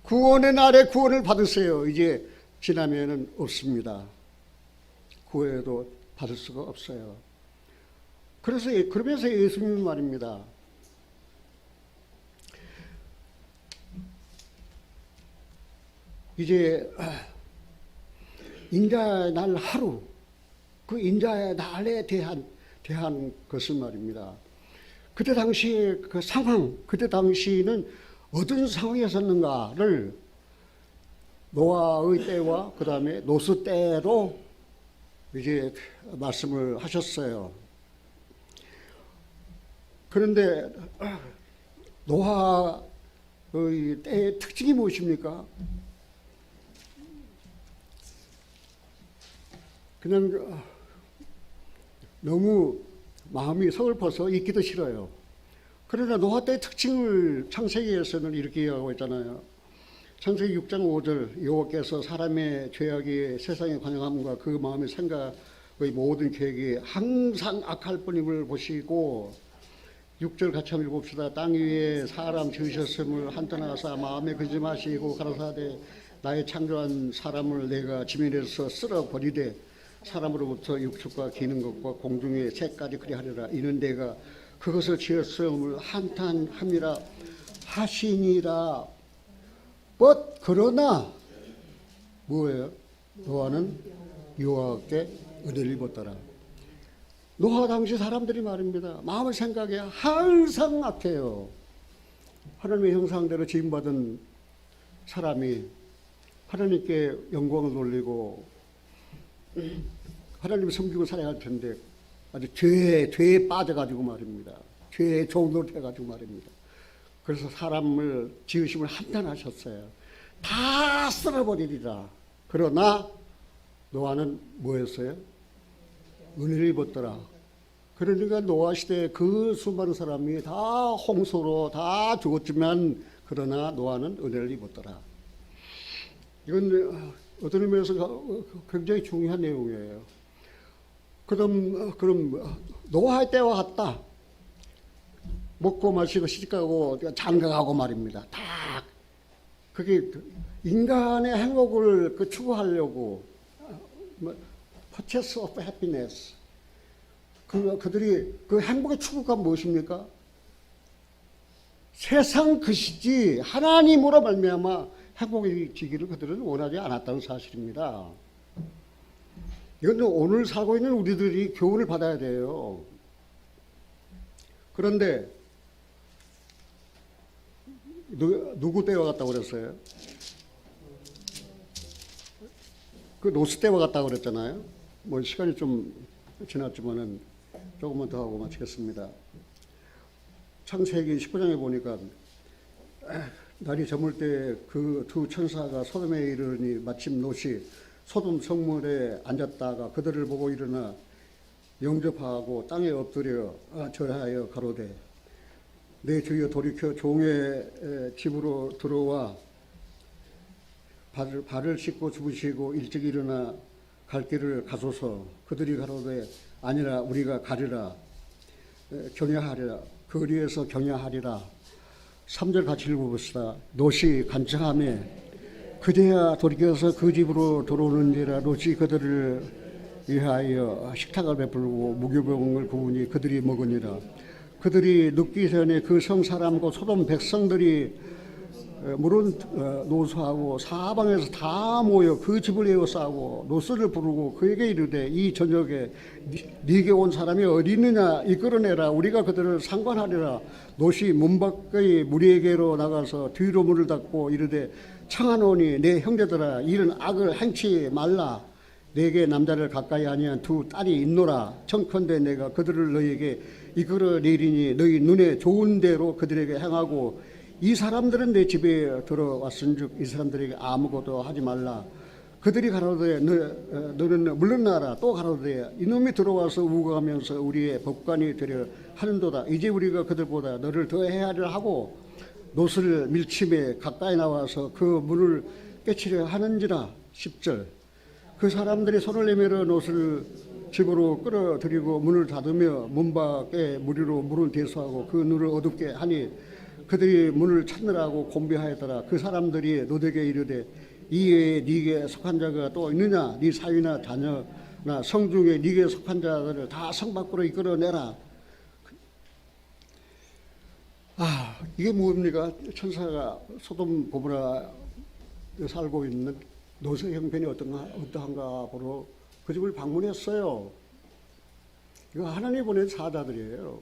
구원의 날에 구원을 받으세요. 이제 지나면은 없습니다. 구해도 받을 수가 없어요. 그러면서 예수님이 말입니다. 이제 인자의 날 하루, 그 인자의 날에 대한 것을 말입니다. 그때 당시의 그 상황, 그때 당시는 어떤 상황이었었는가를 노아의 때와 그 다음에 노스 때로 이제 말씀을 하셨어요. 그런데 노아의 때의 특징이 무엇입니까? 그냥 너무 마음이 서글퍼서 있기도 싫어요. 그러나 노아 때의 특징을 창세기에서는 이렇게 이야기하고 있잖아요. 창세기 6장 5절 여호와께서 사람의 죄악이 세상에 관영함과 그 마음의 생각의 모든 계획이 항상 악할 뿐임을 보시고 6절 같이 한번 읽어봅시다. 땅 위에 사람 지으셨음을 한탄하사 마음에 근심하시고 가라사대 나의 창조한 사람을 내가 지면에서 쓸어버리되 사람으로부터 육축과 기는 것과 공중의 새까지 그리하리라. 이는 내가 그것을 지었음을 한탄함이라 하시니라. 그러나 뭐예요? 노아는 여호와께 은혜를 입었더라. 노아 당시 사람들이 말입니다. 마음의 생각이 항상 악해요. 하나님의 형상대로 지음받은 사람이 하나님께 영광을 돌리고 하나님을 섬기고 살아야 할 텐데 아주 죄에 빠져가지고 말입니다. 죄에 좋은 노릇 해가지고 말입니다. 그래서 사람을 지으심을 한탄하셨어요. 다 쓸어버리리라. 그러나 노아는 뭐였어요? 은혜를 입었더라. 그러니까 노아 시대에 그 수많은 사람이 다 홍수로 다 죽었지만 그러나 노아는 은혜를 입었더라. 이건 어떤 의미에서 굉장히 중요한 내용이에요. 그럼 노아의 때와 같다. 먹고 마시고 시집가고 장가가고 말입니다. 다 그게 인간의 행복을 추구하려고 purchase of happiness. 그들이 그 행복의 추구가 무엇입니까? 세상 것이지 하나님으로 말미암아 행복해지기를 그들은 원하지 않았다는 사실입니다. 이건 오늘 살고 있는 우리들이 교훈을 받아야 돼요. 그런데 누구 때와 같다고 그랬어요? 그 노스 때와 같다고 그랬잖아요. 뭐 시간이 좀 지났지만은 조금만 더 하고 마치겠습니다. 창세기 19장에 보니까 날이 저물 때 그 두 천사가 소돔에 이르니 마침 롯이 소돔 성문에 앉았다가 그들을 보고 일어나 영접하고 땅에 엎드려 절하여 가로되 내 주여 돌이켜 종의 집으로 들어와 발을 씻고 주무시고 일찍 일어나 갈 길을 가소서. 그들이 가로되 아니라 우리가 가리라. 경야하리라. 거리에서 경야하리라. 3절 같이 읽어봅시다. 롯이 간청하며 그제야 돌이켜서 그 집으로 들어오는지라. 롯이 그들을 위하여 식탁을 베풀고 무교병을 구우니 그들이 먹으니라. 그들이 눕기 전에 그 성 사람과 소돔 백성들이 물은 노수하고 사방에서 다 모여 그 집을 에워싸고 롯을 부르고 그에게 이르되 이 저녁에 네게 온 사람이 어디 있느냐 이끌어내라. 우리가 그들을 상관하리라. 롯이 문 밖의 무리에게로 나가서 뒤로 문을 닫고 이르되 청하노니 내 형제들아 이런 악을 행치 말라. 내게 남자를 가까이 아니한 두 딸이 있노라. 청컨대 내가 그들을 너희에게 이끌어 내리니 너희 눈에 좋은 대로 그들에게 행하고 이 사람들은 내 집에 들어왔은즉 이 사람들에게 아무것도 하지 말라. 그들이 가로되 너는 물러나라. 또 가로되 이놈이 들어와서 우거하면서 우리의 법관이 되려 하는도다. 이제 우리가 그들보다 너를 더 헤아려 하고 롯을 밀침에 가까이 나와서 그 문을 깨치려 하는지라. 10절 그 사람들이 손을 내밀어 롯을 집으로 끌어들이고 문을 닫으며 문 밖에 무리로 물을 대수하고 그 눈을 어둡게 하니 그들이 문을 찾느라고 곤비하였더라. 그 사람들이 노대게 이르되 이에 네게 속한 자가 또 있느냐? 네 사위나 자녀나 성중에 네게 속한 자들을 다 성 밖으로 이끌어내라. 이게 뭡니까? 천사가 소돔 고모라에 살고 있는 노세 형편이 어떠한가 보러 그 집을 방문했어요. 이거 하나님이 보낸 사자들이에요.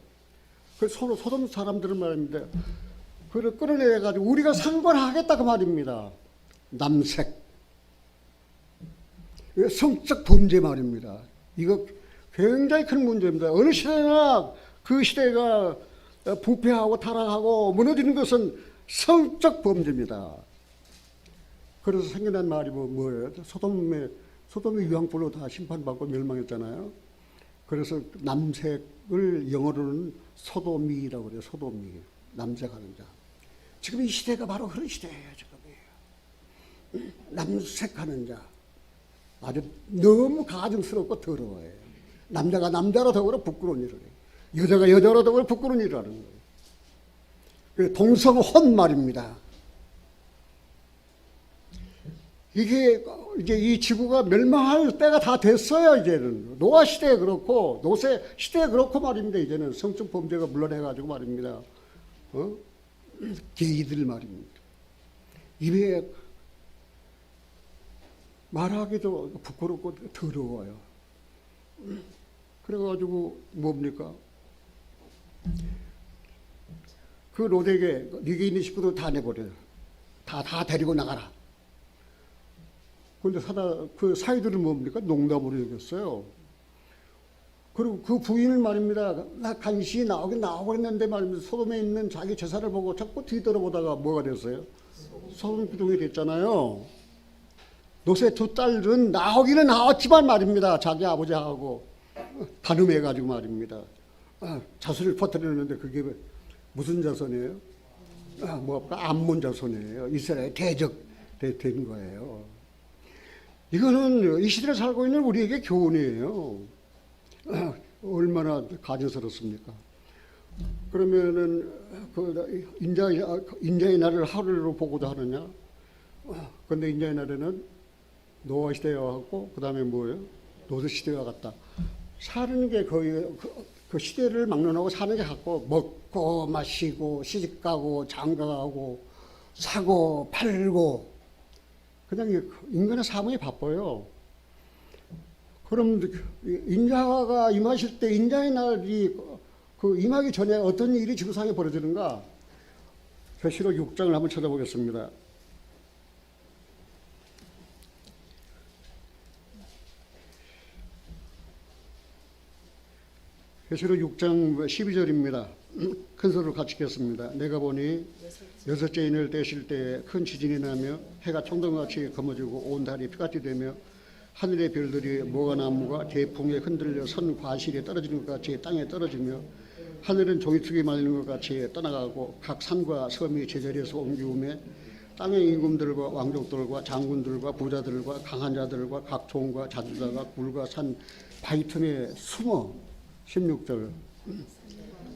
그 소돔 사람들은 말입니다. 그를 끌어내가지고 우리가 상관하겠다 그 말입니다. 남색. 성적 범죄 말입니다. 이거 굉장히 큰 문제입니다. 어느 시대나 그 시대가 부패하고 타락하고 무너지는 것은 성적 범죄입니다. 그래서 생겨난 말이 뭐예요? 소돔의 유황불로 다 심판받고 멸망했잖아요. 그래서 남색을 영어로는 소도미라고 그래요. 소도미. 남색하는 자. 지금 이 시대가 바로 그런 시대예요. 지금이에요. 남색하는 자. 아주 너무 가증스럽고 더러워요. 남자가 남자로 더불어 부끄러운 일을 해요. 여자가 여자로 더불어 부끄러운 일을 하는 거예요. 동성혼 말입니다. 이게 이제 이 지구가 멸망할 때가 다 됐어요. 이제는 노아 시대에 그렇고 노세 시대에 그렇고 말입니다. 이제는 성적 범죄가 물러나가지고 말입니다. 게이들 말입니다. 입에 말하기도 부끄럽고 더러워요. 그래가지고 뭡니까? 그 로덱에 네게 있는 식구들 다 내버려요. 다 데리고 나가라. 그런데 그 사이들은 뭡니까? 농담으로 여겼어요. 그리고 그 부인은 말입니다. 나 간신히 나오고 했는데 말입니다. 소돔에 있는 자기 재산을 보고 자꾸 뒤돌아보다가 뭐가 됐어요? 소돔 기둥이 됐잖아요. 노세 두 딸은 나오기는 나왔지만 말입니다. 자기 아버지하고 간음해가지고 말입니다. 자수를 퍼뜨리는데 그게 무슨 자손이에요? 암몬 자손이에요. 이스라엘 대적된 거예요. 이거는 이 시대에 살고 있는 우리에게 교훈이에요. 얼마나 가증스럽습니까? 그러면은 그 인자의 날을 하루로 보고자 하느냐? 그런데 인자의 날에는 노아 시대와 같고 그 다음에 뭐예요? 노세 시대와 같다. 사는 게 거의 그 시대를 막론하고 사는 게 같고 먹고 마시고 시집가고 장가가고 사고 팔고 그냥 인간의 삶이 바빠요. 그럼 인자가 임하실 때 인자의 날이 그 임하기 전에 어떤 일이 지구상에 벌어지는가? 계시록 6장을 한번 찾아보겠습니다. 계시록 6장 12절입니다. 큰 소리로 같이 읽겠습니다. 내가 보니 여섯째 인을 떼실 때에 큰 지진이 나며 해가 청동같이 검어지고 온 달이 피같이 되며 하늘의 별들이 모가나무가 대풍에 흔들려 선 과실에 떨어지는 것 같이 땅에 떨어지며 하늘은 종이투기 말리는 것 같이 떠나가고 각 산과 섬이 제자리에서 옮기우며 땅의 임금들과 왕족들과 장군들과 부자들과 강한 자들과 각 종과 자주자가 굴과 산 바위 틈에 숨어 16절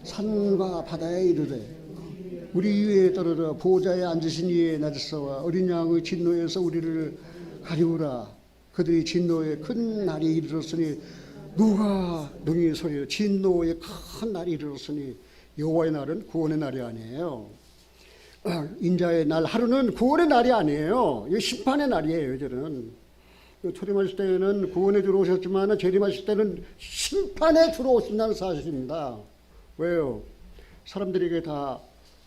산과 바다에 이르되 우리 위에 떨어져 보좌에 앉으신 이의 나지서와 어린 양의 진노에서 우리를 가리우라. 그들이 진노의 큰 날이 이르렀으니 누가 능히 소리요. 진노의 큰 날이 이르렀으니 여호와의 날은 구원의 날이 아니에요. 인자의 날 하루는 구원의 날이 아니에요. 이거 심판의 날이에요. 이제는 초림하실 때는 구원에 들어오셨지만 재림하실 때는 심판에 들어오신다는 사실입니다. 왜요? 사람들에게 다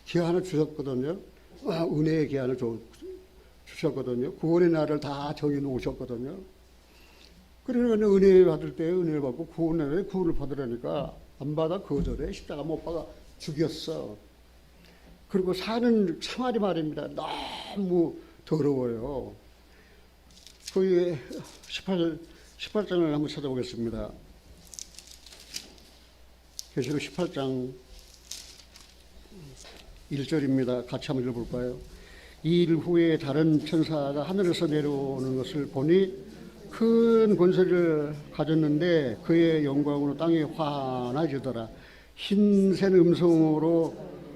기한을 주셨거든요. 은혜의 기한을 주셨거든요. 구원의 날을 다 정해놓으셨거든요. 그러니까 은혜 받을 때 은혜를 받고 구원의 날에 구원을 받으라니까 안 받아 거절해. 십자가 못 박아 죽였어. 그리고 사는 생활이 말입니다. 너무 더러워요. 그 18장을 한번 찾아보겠습니다. 계시록 18장 1절입니다. 같이 한번 읽어볼까요? 이 일 후에 다른 천사가 하늘에서 내려오는 것을 보니 큰 권세를 가졌는데 그의 영광으로 땅이 환해지더라. 흰색 음성으로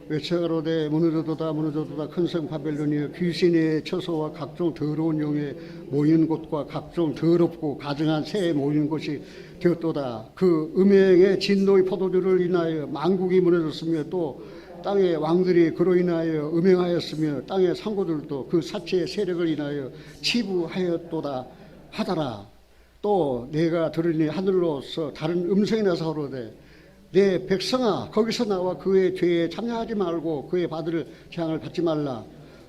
외쳐가로되 무너져도다 무너져도다 큰 성 바벨론이여 귀신의 처소와 각종 더러운 영에 모인 곳과 각종 더럽고 가증한 새에 모인 곳이 되었도다. 그 음행의 진노의 포도주를 인하여 만국이 무너졌으며 또 땅의 왕들이 그로 인하여 음행하였으며 땅의 상고들도 그 사체의 세력을 인하여 치부하였도다 하더라. 또 내가 들으니 하늘로서 다른 음성이 나서 가로되 내 백성아 거기서 나와 그의 죄에 참여하지 말고 그의 받을 재앙을 받지 말라.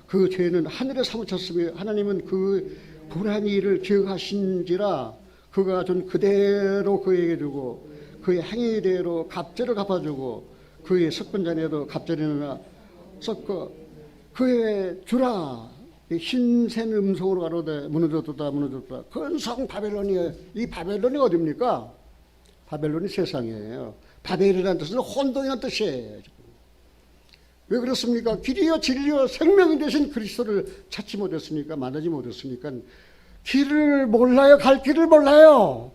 그 죄는 하늘에 사무쳤으며 하나님은 그 불한 일을 기억하신지라. 그가 준 그대로 그에게 주고 그의 행위대로 갑절을 갚아주고 그의 석권자에도 갑절이나 섞어 그의 주라. 흰센 음성으로 가로되 무너졌도다 무너졌도다 큰 성 바벨론이에요. 이 바벨론이 어디입니까? 바벨론이 세상이에요. 바벨이라는 뜻은 혼돈이라는 뜻이에요. 왜 그렇습니까? 길이요 진리요 생명이 되신 그리스도를 찾지 못했으니까, 만나지 못했으니까 길을 몰라요. 갈 길을 몰라요.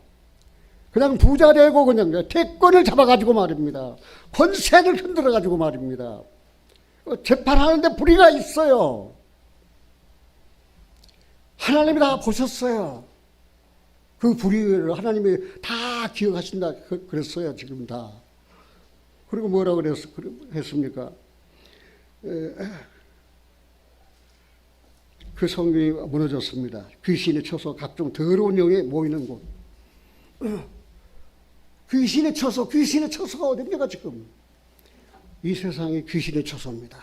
그냥 부자 되고 그냥 대권을 잡아가지고 말입니다. 권세를 흔들어가지고 말입니다. 재판하는데 불의가 있어요. 하나님이 다 보셨어요. 그 불의를 하나님이 다 기억하신다 그랬어요. 지금 다. 그리고 뭐라고 했습니까? 그 성경이 무너졌습니다. 귀신의 처소 각종 더러운 영에 모이는 곳. 귀신의 처소가 어딥니까 지금? 이 세상이 귀신의 처소입니다.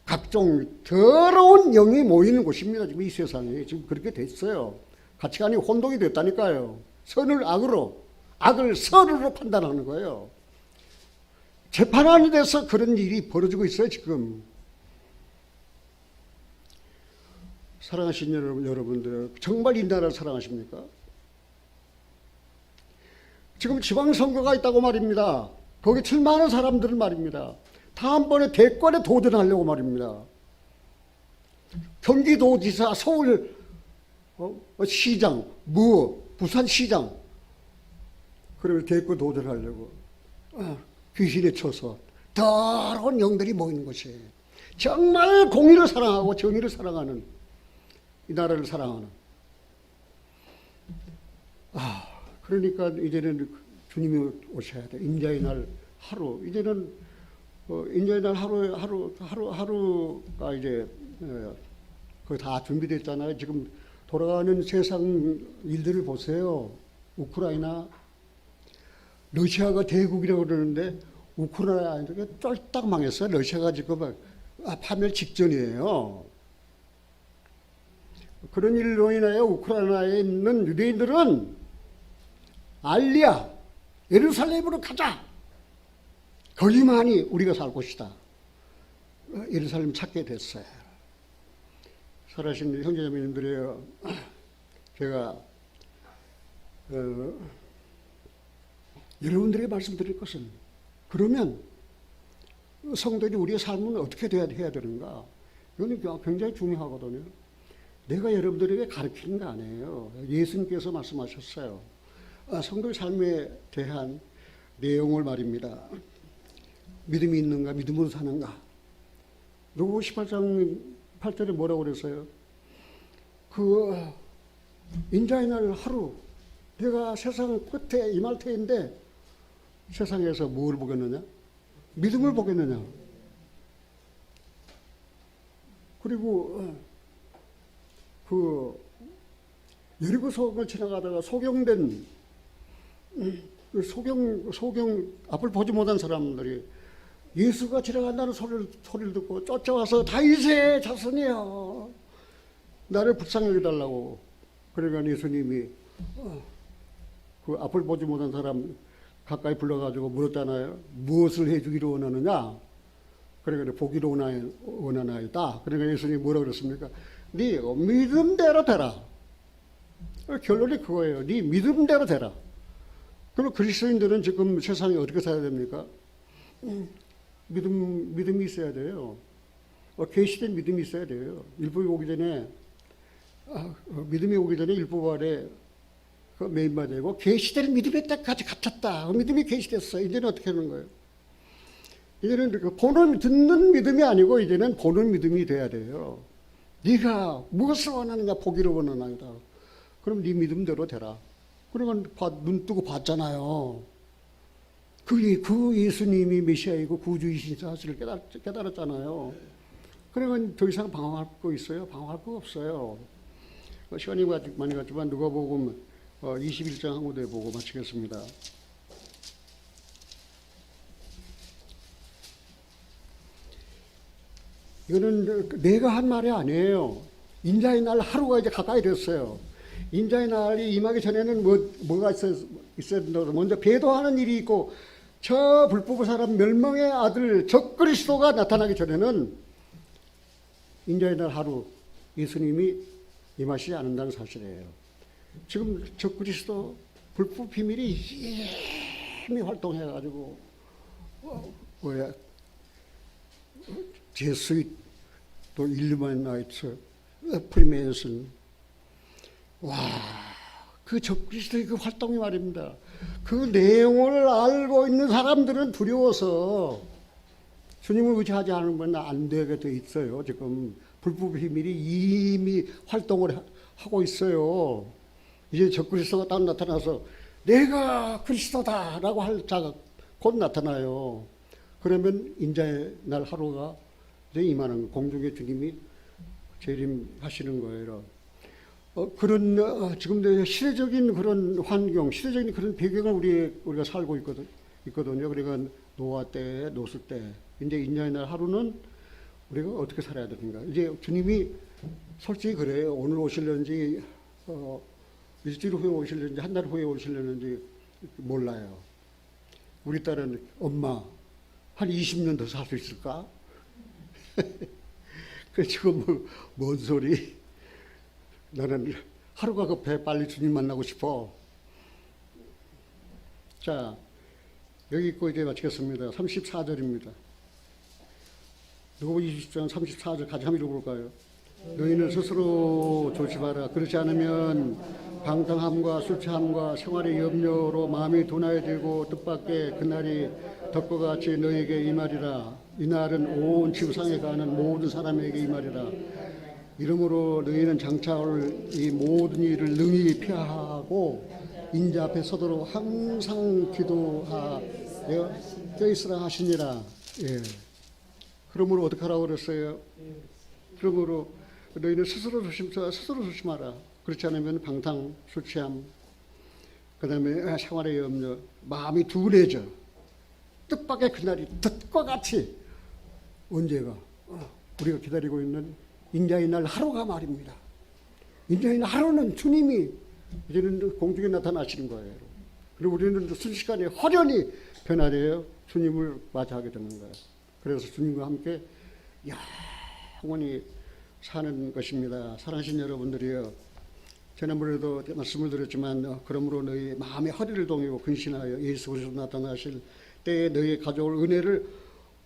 각종 더러운 영이 모이는 곳입니다. 지금 이 세상이 지금 그렇게 됐어요. 가치관이 혼동이 됐다니까요. 선을 악으로, 악을 선으로 판단하는 거예요. 재판하는 데서 그런 일이 벌어지고 있어요 지금. 사랑하신 여러분들, 정말 이 나라를 사랑하십니까? 지금 지방선거가 있다고 말입니다. 거기 출마하는 사람들은 말입니다. 다음번에 대권에 도전하려고 말입니다. 경기도지사, 서울 시장, 부산시장, 그리고 대권 도전하려고. 귀신의 처소, 더러운 영들이 모이는 것이에요. 정말 공의를 사랑하고 정의를 사랑하는, 이 나라를 사랑하는. 그러니까 이제는 주님이 오셔야 돼. 인자의 날 하루. 이제는 인자의 날 하루가 이제 거의 다 준비됐잖아요. 지금 돌아가는 세상 일들을 보세요. 우크라이나, 러시아가 대국이라고 그러는데 우크라이나가 쫄딱 망했어요. 러시아가 지금 파멸 직전이에요. 그런 일로 인하여 우크라이나에 있는 유대인들은 알리야, 예루살렘으로 가자. 거기만이 우리가 살 곳이다. 예루살렘 찾게 됐어요. 살아계신 형제자매님들이요, 제가 여러분들에게 말씀드릴 것은, 그러면 성도들이 우리의 삶은 어떻게 해야 되는가? 이건 굉장히 중요하거든요. 내가 여러분들에게 가르치는 거 아니에요. 예수님께서 말씀하셨어요. 성도의 삶에 대한 내용을 말입니다. 믿음이 있는가? 믿음으로 사는가? 누구 18장 8절에 뭐라고 그랬어요? 인자의 날 하루, 내가 세상 끝에 임할 터인데 세상에서 뭘 보겠느냐? 믿음을 보겠느냐? 그리고 여리고 성을 지나가다가 소경된 소경 앞을 보지 못한 사람들이 예수가 지나간다는 소리를 듣고 쫓아와서 다윗의 자손이여 나를 불쌍히 여겨달라고. 그러니까 예수님이 그 앞을 보지 못한 사람 가까이 불러가지고 물었잖아요. 무엇을 해주기를 원하느냐? 그러니까 보기를 원하나이다. 그러니까 예수님이 뭐라고 그랬습니까? 네 믿음대로 되라. 결론이 그거예요. 네 믿음대로 되라. 그럼 그리스도인들은 지금 세상에 어떻게 살아야 됩니까? 믿음이 있어야 돼요. 계시된 믿음이 있어야 돼요. 율법이 오기 전에, 믿음이 오기 전에 율법 아래 매인받아야 되고, 계시된 믿음의 때까지 갇혔다. 그 믿음이 계시됐어. 이제는 어떻게 하는 거예요? 이제는 그 보는 듣는 믿음이 아니고 이제는 보는 믿음이 돼야 돼요. 네가 무엇을 원하느냐 보기를 원하나이다. 그럼 네 믿음대로 되라. 그러면 눈 뜨고 봤잖아요. 그 예수님이 메시아이고 구주이신 사실을 깨달았잖아요. 그러면 더 이상 방황할 거 있어요? 방황할 거 없어요. 시간이 많이 갔지만 누가복음 21장 한 구절 보고 마치겠습니다. 이거는 내가 한 말이 아니에요. 인자의 날 하루가 이제 가까이 됐어요. 인자의 날이 임하기 전에는 뭐가 있어야 된다고. 먼저 배도하는 일이 있고, 저 불법의 사람 멸망의 아들 적그리스도가 나타나기 전에는 인자의 날 하루 예수님이 임하시지 않는다는 사실이에요. 지금 적그리스도 불법 비밀이 이미 활동해가지고 제스윗 또 일루미나이트 프리메이슨 그 적그리스도의 그 활동이 말입니다. 그 내용을 알고 있는 사람들은 두려워서 주님을 의지하지 않으면 안 되게 돼 있어요. 지금 불법 비밀이 이미 활동을 하고 있어요. 이제 적그리스도가 딱 나타나서 내가 그리스도다라고 할 자가 곧 나타나요. 그러면 인자의 날 하루가 이제 임하는 공중의 주님이 재림하시는 거예요. 그런 지금 시대적인 그런 환경, 시대적인 그런 배경을 우리가 살고 있거든요. 그러니까 노아 때, 노수 때, 이제 인자의 날 하루는 우리가 어떻게 살아야 되는가? 이제 주님이 솔직히 그래요. 오늘 오실는지 일주일 후에 오실는지 한 달 후에 오실는지 몰라요. 우리 딸은 엄마 한 20년 더 살 수 있을까? 그 지금 뭔 소리? 나는 하루가 급해. 빨리 주님 만나고 싶어. 자, 여기 있고 이제 마치겠습니다. 34절입니다. 누가복음 20장 34절 같이 한번 읽어볼까요? 너희는 스스로 조심하라. 그렇지 않으면 방탕함과 술 취함과 생활의 염려로 마음이 둔하여지고 뜻밖의 그날이 덕과 같이 너희에게 임하리라. 이날은 온 지구상에 가는 모든 사람에게 임하리라. 이러므로 너희는 장차 올 이 모든 일을 능히 피하고 인자 앞에 서도록 항상 기도하여 껴있으라 하시니라. 예. 그러므로 어떻게 하라고 그랬어요? 그러므로 너희는 스스로 조심하라. 그렇지 않으면 방탕, 술 취함, 그 다음에 생활의 염려, 마음이 둔해져. 뜻밖의 그날이 뜻과 같이 언제가 우리가 기다리고 있는 인자의 날 하루가 말입니다. 인자의 날 하루는 주님이 이제는 공중에 나타나시는 거예요. 그리고 우리는 순식간에 허련히 변화되어 주님을 맞이하게 되는 거예요. 그래서 주님과 함께 영원히 사는 것입니다. 사랑하신 여러분들이요, 지난번에도 말씀을 드렸지만 그러므로 너희 마음의 허리를 동이고 근신하여 예수 그리스도 나타나실 때에 너희 가져올 은혜를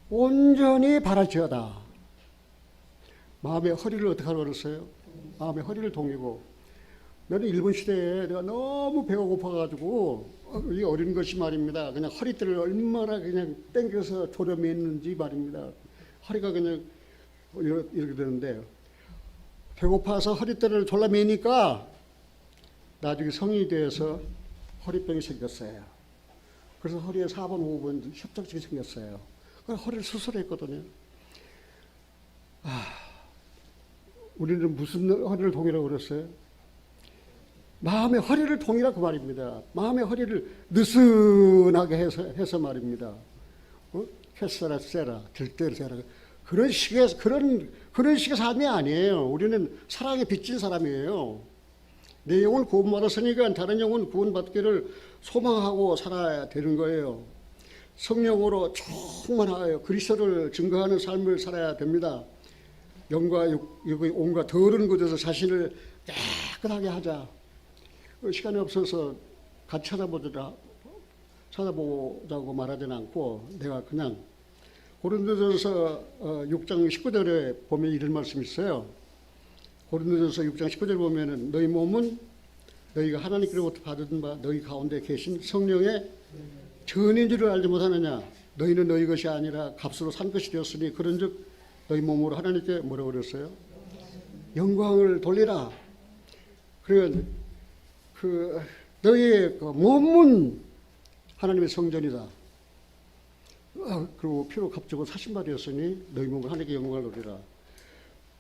온전히 바라지어다. 마음의 허리를 어떻게 하라고 그랬어요? 마음의 허리를 동이고. 나는 일본 시대에 내가 너무 배가 고파가지고 이 어린 것이 말입니다. 그냥 허리띠를 얼마나 그냥 땡겨서 조려맸는지 말입니다. 허리가 그냥 이렇게 되는데, 배고파서 허리띠를 졸라매니까 나중에 성인이 돼서 허리병이 생겼어요. 그래서 허리에 4번, 5번 협착증이 생겼어요. 그래서 허리를 수술했거든요. 우리는 무슨 허리를 동이라고 그랬어요? 마음의 허리를 동이라 그 말입니다. 마음의 허리를 느슨하게 해서 말입니다. 캐서라 세라, 들때세라. 그런 식의 삶이 아니에요. 우리는 사랑에 빚진 사람이에요. 내 영혼 구원받았으니까 다른 영혼 구원받기를 소망하고 살아야 되는 거예요. 성령으로 충만하여 그리스도를 증거하는 삶을 살아야 됩니다. 영과 육의 온갖 더러운 것에서 자신을 깨끗하게 하자. 시간이 없어서 같이 찾아보자고 말하지는 않고, 내가 그냥 고린도전서 6장 19절에 보면 이런 말씀이 있어요. 고린도전서 6장 19절 보면은 너희 몸은 너희가 하나님께로부터 받은 바 너희 가운데 계신 성령의 전인 줄을 알지 못하느냐. 너희는 너희 것이 아니라 값으로 산 것이 되었으니 그런즉 너희 몸으로 하나님께 뭐라고 그랬어요? 영광을 돌리라. 그러니까 너희의 몸은 하나님의 성전이다. 그리고 피로 값주고 사신 바 되었으니 너희 몸을 하나님께 영광을 돌리라.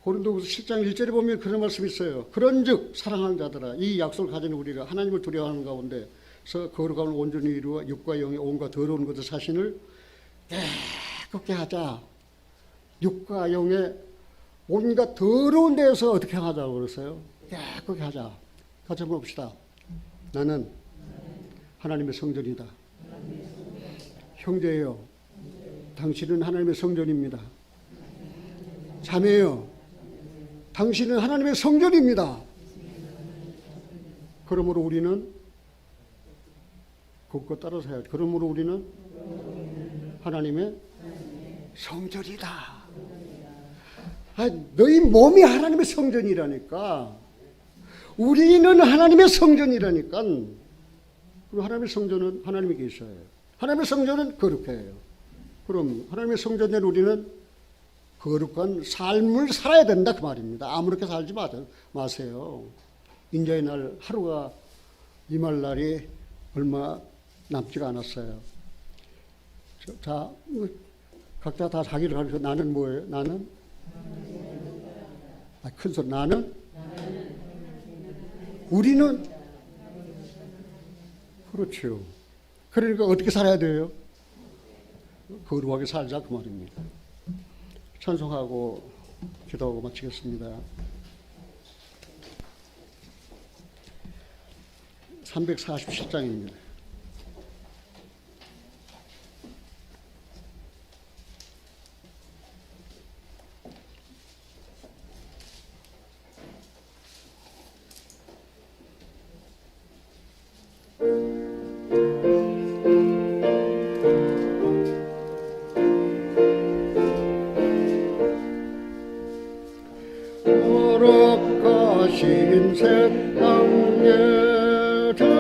고린도후서 7장 1절에 보면 그런 말씀이 있어요. 그런즉 사랑하는 자들아, 이 약속을 가진 우리가 하나님을 두려워하는 가운데서 거룩함을 온전히 이루어 육과 영의 온갖 더러운 것들 자신을 깨끗게 하자. 육과 영의 온갖 더러운 데에서 어떻게 하자고 그랬어요? 깨끗게 하자. 같이 한번 봅시다. 나는 하나님의 성전이다. 형제예요, 당신은 하나님의 성전입니다. 자매요, 당신은 하나님의 성전입니다. 그러므로 우리는 그것 따라서 해야지. 그러므로 우리는 하나님의 성전이다. 너희 몸이 하나님의 성전이라니까. 우리는 하나님의 성전이라니까. 그리고 하나님의 성전은 하나님이 계셔요. 하나님의 성전은 거룩해요. 그럼 하나님의 성전된 우리는 거룩한 삶을 살아야 된다 그 말입니다. 아무렇게 살지 마세요. 인자의 날 하루가 임할 날이 얼마 남지가 않았어요. 자, 각자 다 자기를 가리켜 나는 뭐예요? 나는? 큰 소리. 나는? 우리는? 그렇죠. 그러니까 어떻게 살아야 돼요? 거룩하게 살자 그 말입니다. 찬송하고 기도하고 마치겠습니다. 347장입니다. 거룩하신 새 땅에 들어가려면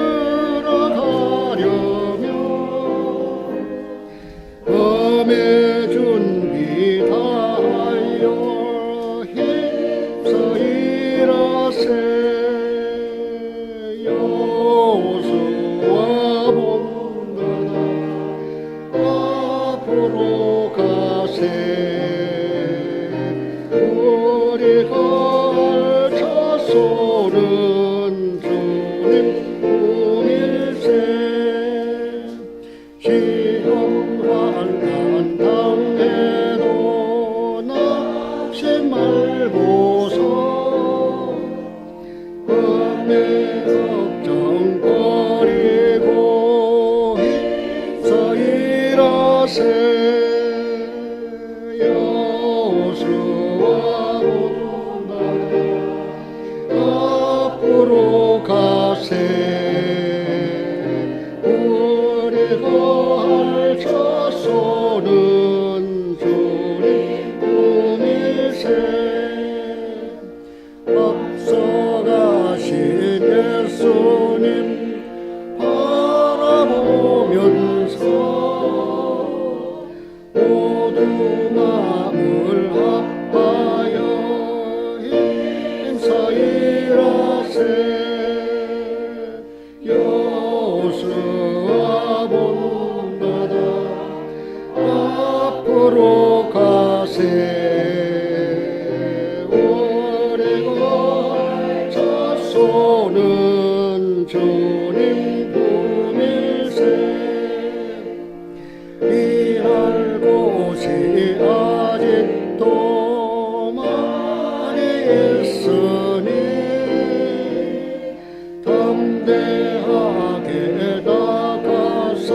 밤의 준비 다하여 힘써 일하세. 여호수아 본다나 앞으로 가세. 소는 주님 꿈일세. 시험환난 당해도 낙심 말고서 밤에 걱정 버리고 힘써 일하세. 앞으로 가세. 우리가 할 자손은 주님 꿈일세. 앞서가신 예수님 바라보면서 모두 마음을 합하여 힘써 일하세. 여호수아 본다나 앞으로 가세. 우리가 자손은 주님 꿈일세. 일할 곳이 아직도 많이 있으니 담대하게 나가서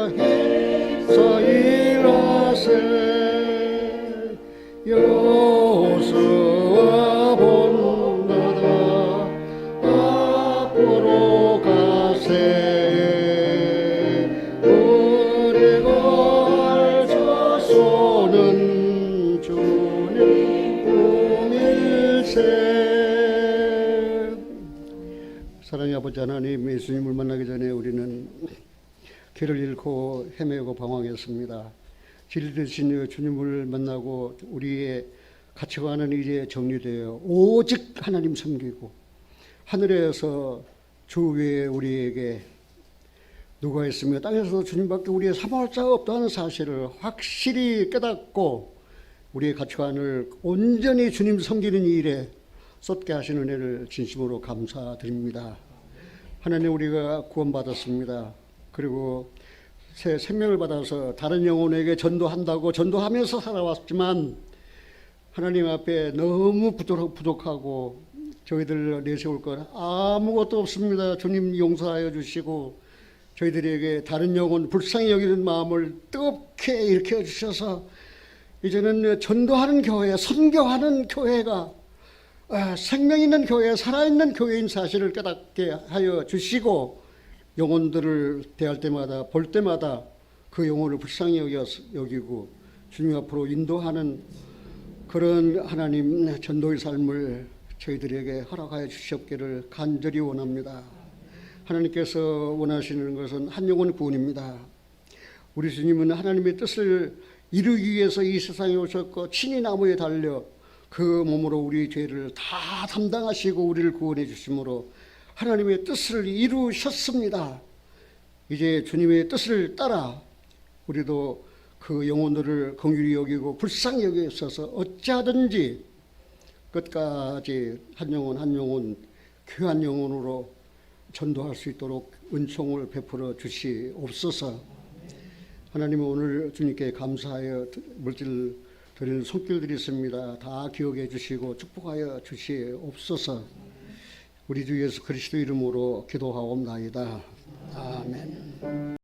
힘써 일하세. 여호수아 본다나 앞으로 가세. 우리가 할 자손은 주님 꿈일세. 사랑의 아버지 하나님, 예수님을 만나기 전에 우리는 길을 잃고 헤매고 방황했습니다. 길 대신 주님을 만나고 우리의 가치관은 이제 정리되어 오직 하나님 섬기고 하늘에서 주 외에 우리에게 누가 있으며 땅에서 주님밖에 우리의 사모할 자가 없다는 사실을 확실히 깨닫고 우리의 가치관을 온전히 주님 섬기는 일에 쏟게 하시는 은혜를 진심으로 감사드립니다. 하나님, 우리가 구원받았습니다. 그리고 새 생명을 받아서 다른 영혼에게 전도한다고 전도하면서 살아왔지만 하나님 앞에 너무 부족하고 저희들 내세울 것 아무것도 없습니다. 주님 용서하여 주시고 저희들에게 다른 영혼 불쌍히 여기는 마음을 뜨겁게 일으켜 주셔서 이제는 전도하는 교회, 선교하는 교회가 생명 있는 교회, 살아있는 교회인 사실을 깨닫게 하여 주시고 영혼들을 대할 때마다 볼 때마다 그 영혼을 불쌍히 여기고 주님 앞으로 인도하는 그런 하나님 전도의 삶을 저희들에게 허락하여 주시옵기를 간절히 원합니다. 하나님께서 원하시는 것은 한 영혼 구원입니다. 우리 주님은 하나님의 뜻을 이루기 위해서 이 세상에 오셨고 친히 나무에 달려 그 몸으로 우리 죄를 다 담당하시고 우리를 구원해 주심으로 하나님의 뜻을 이루셨습니다. 이제 주님의 뜻을 따라 우리도 그 영혼들을 긍휼히 여기고 불쌍히 여기셔서 어찌하든지 끝까지 한 영혼 한 영혼 귀한 영혼으로 전도할 수 있도록 은총을 베풀어 주시옵소서. 하나님은 오늘 주님께 감사하여 물질 드리는 손길들이 있습니다. 다 기억해 주시고 축복하여 주시옵소서. 우리 주 예수 그리스도 이름으로 기도하옵나이다. 아멘.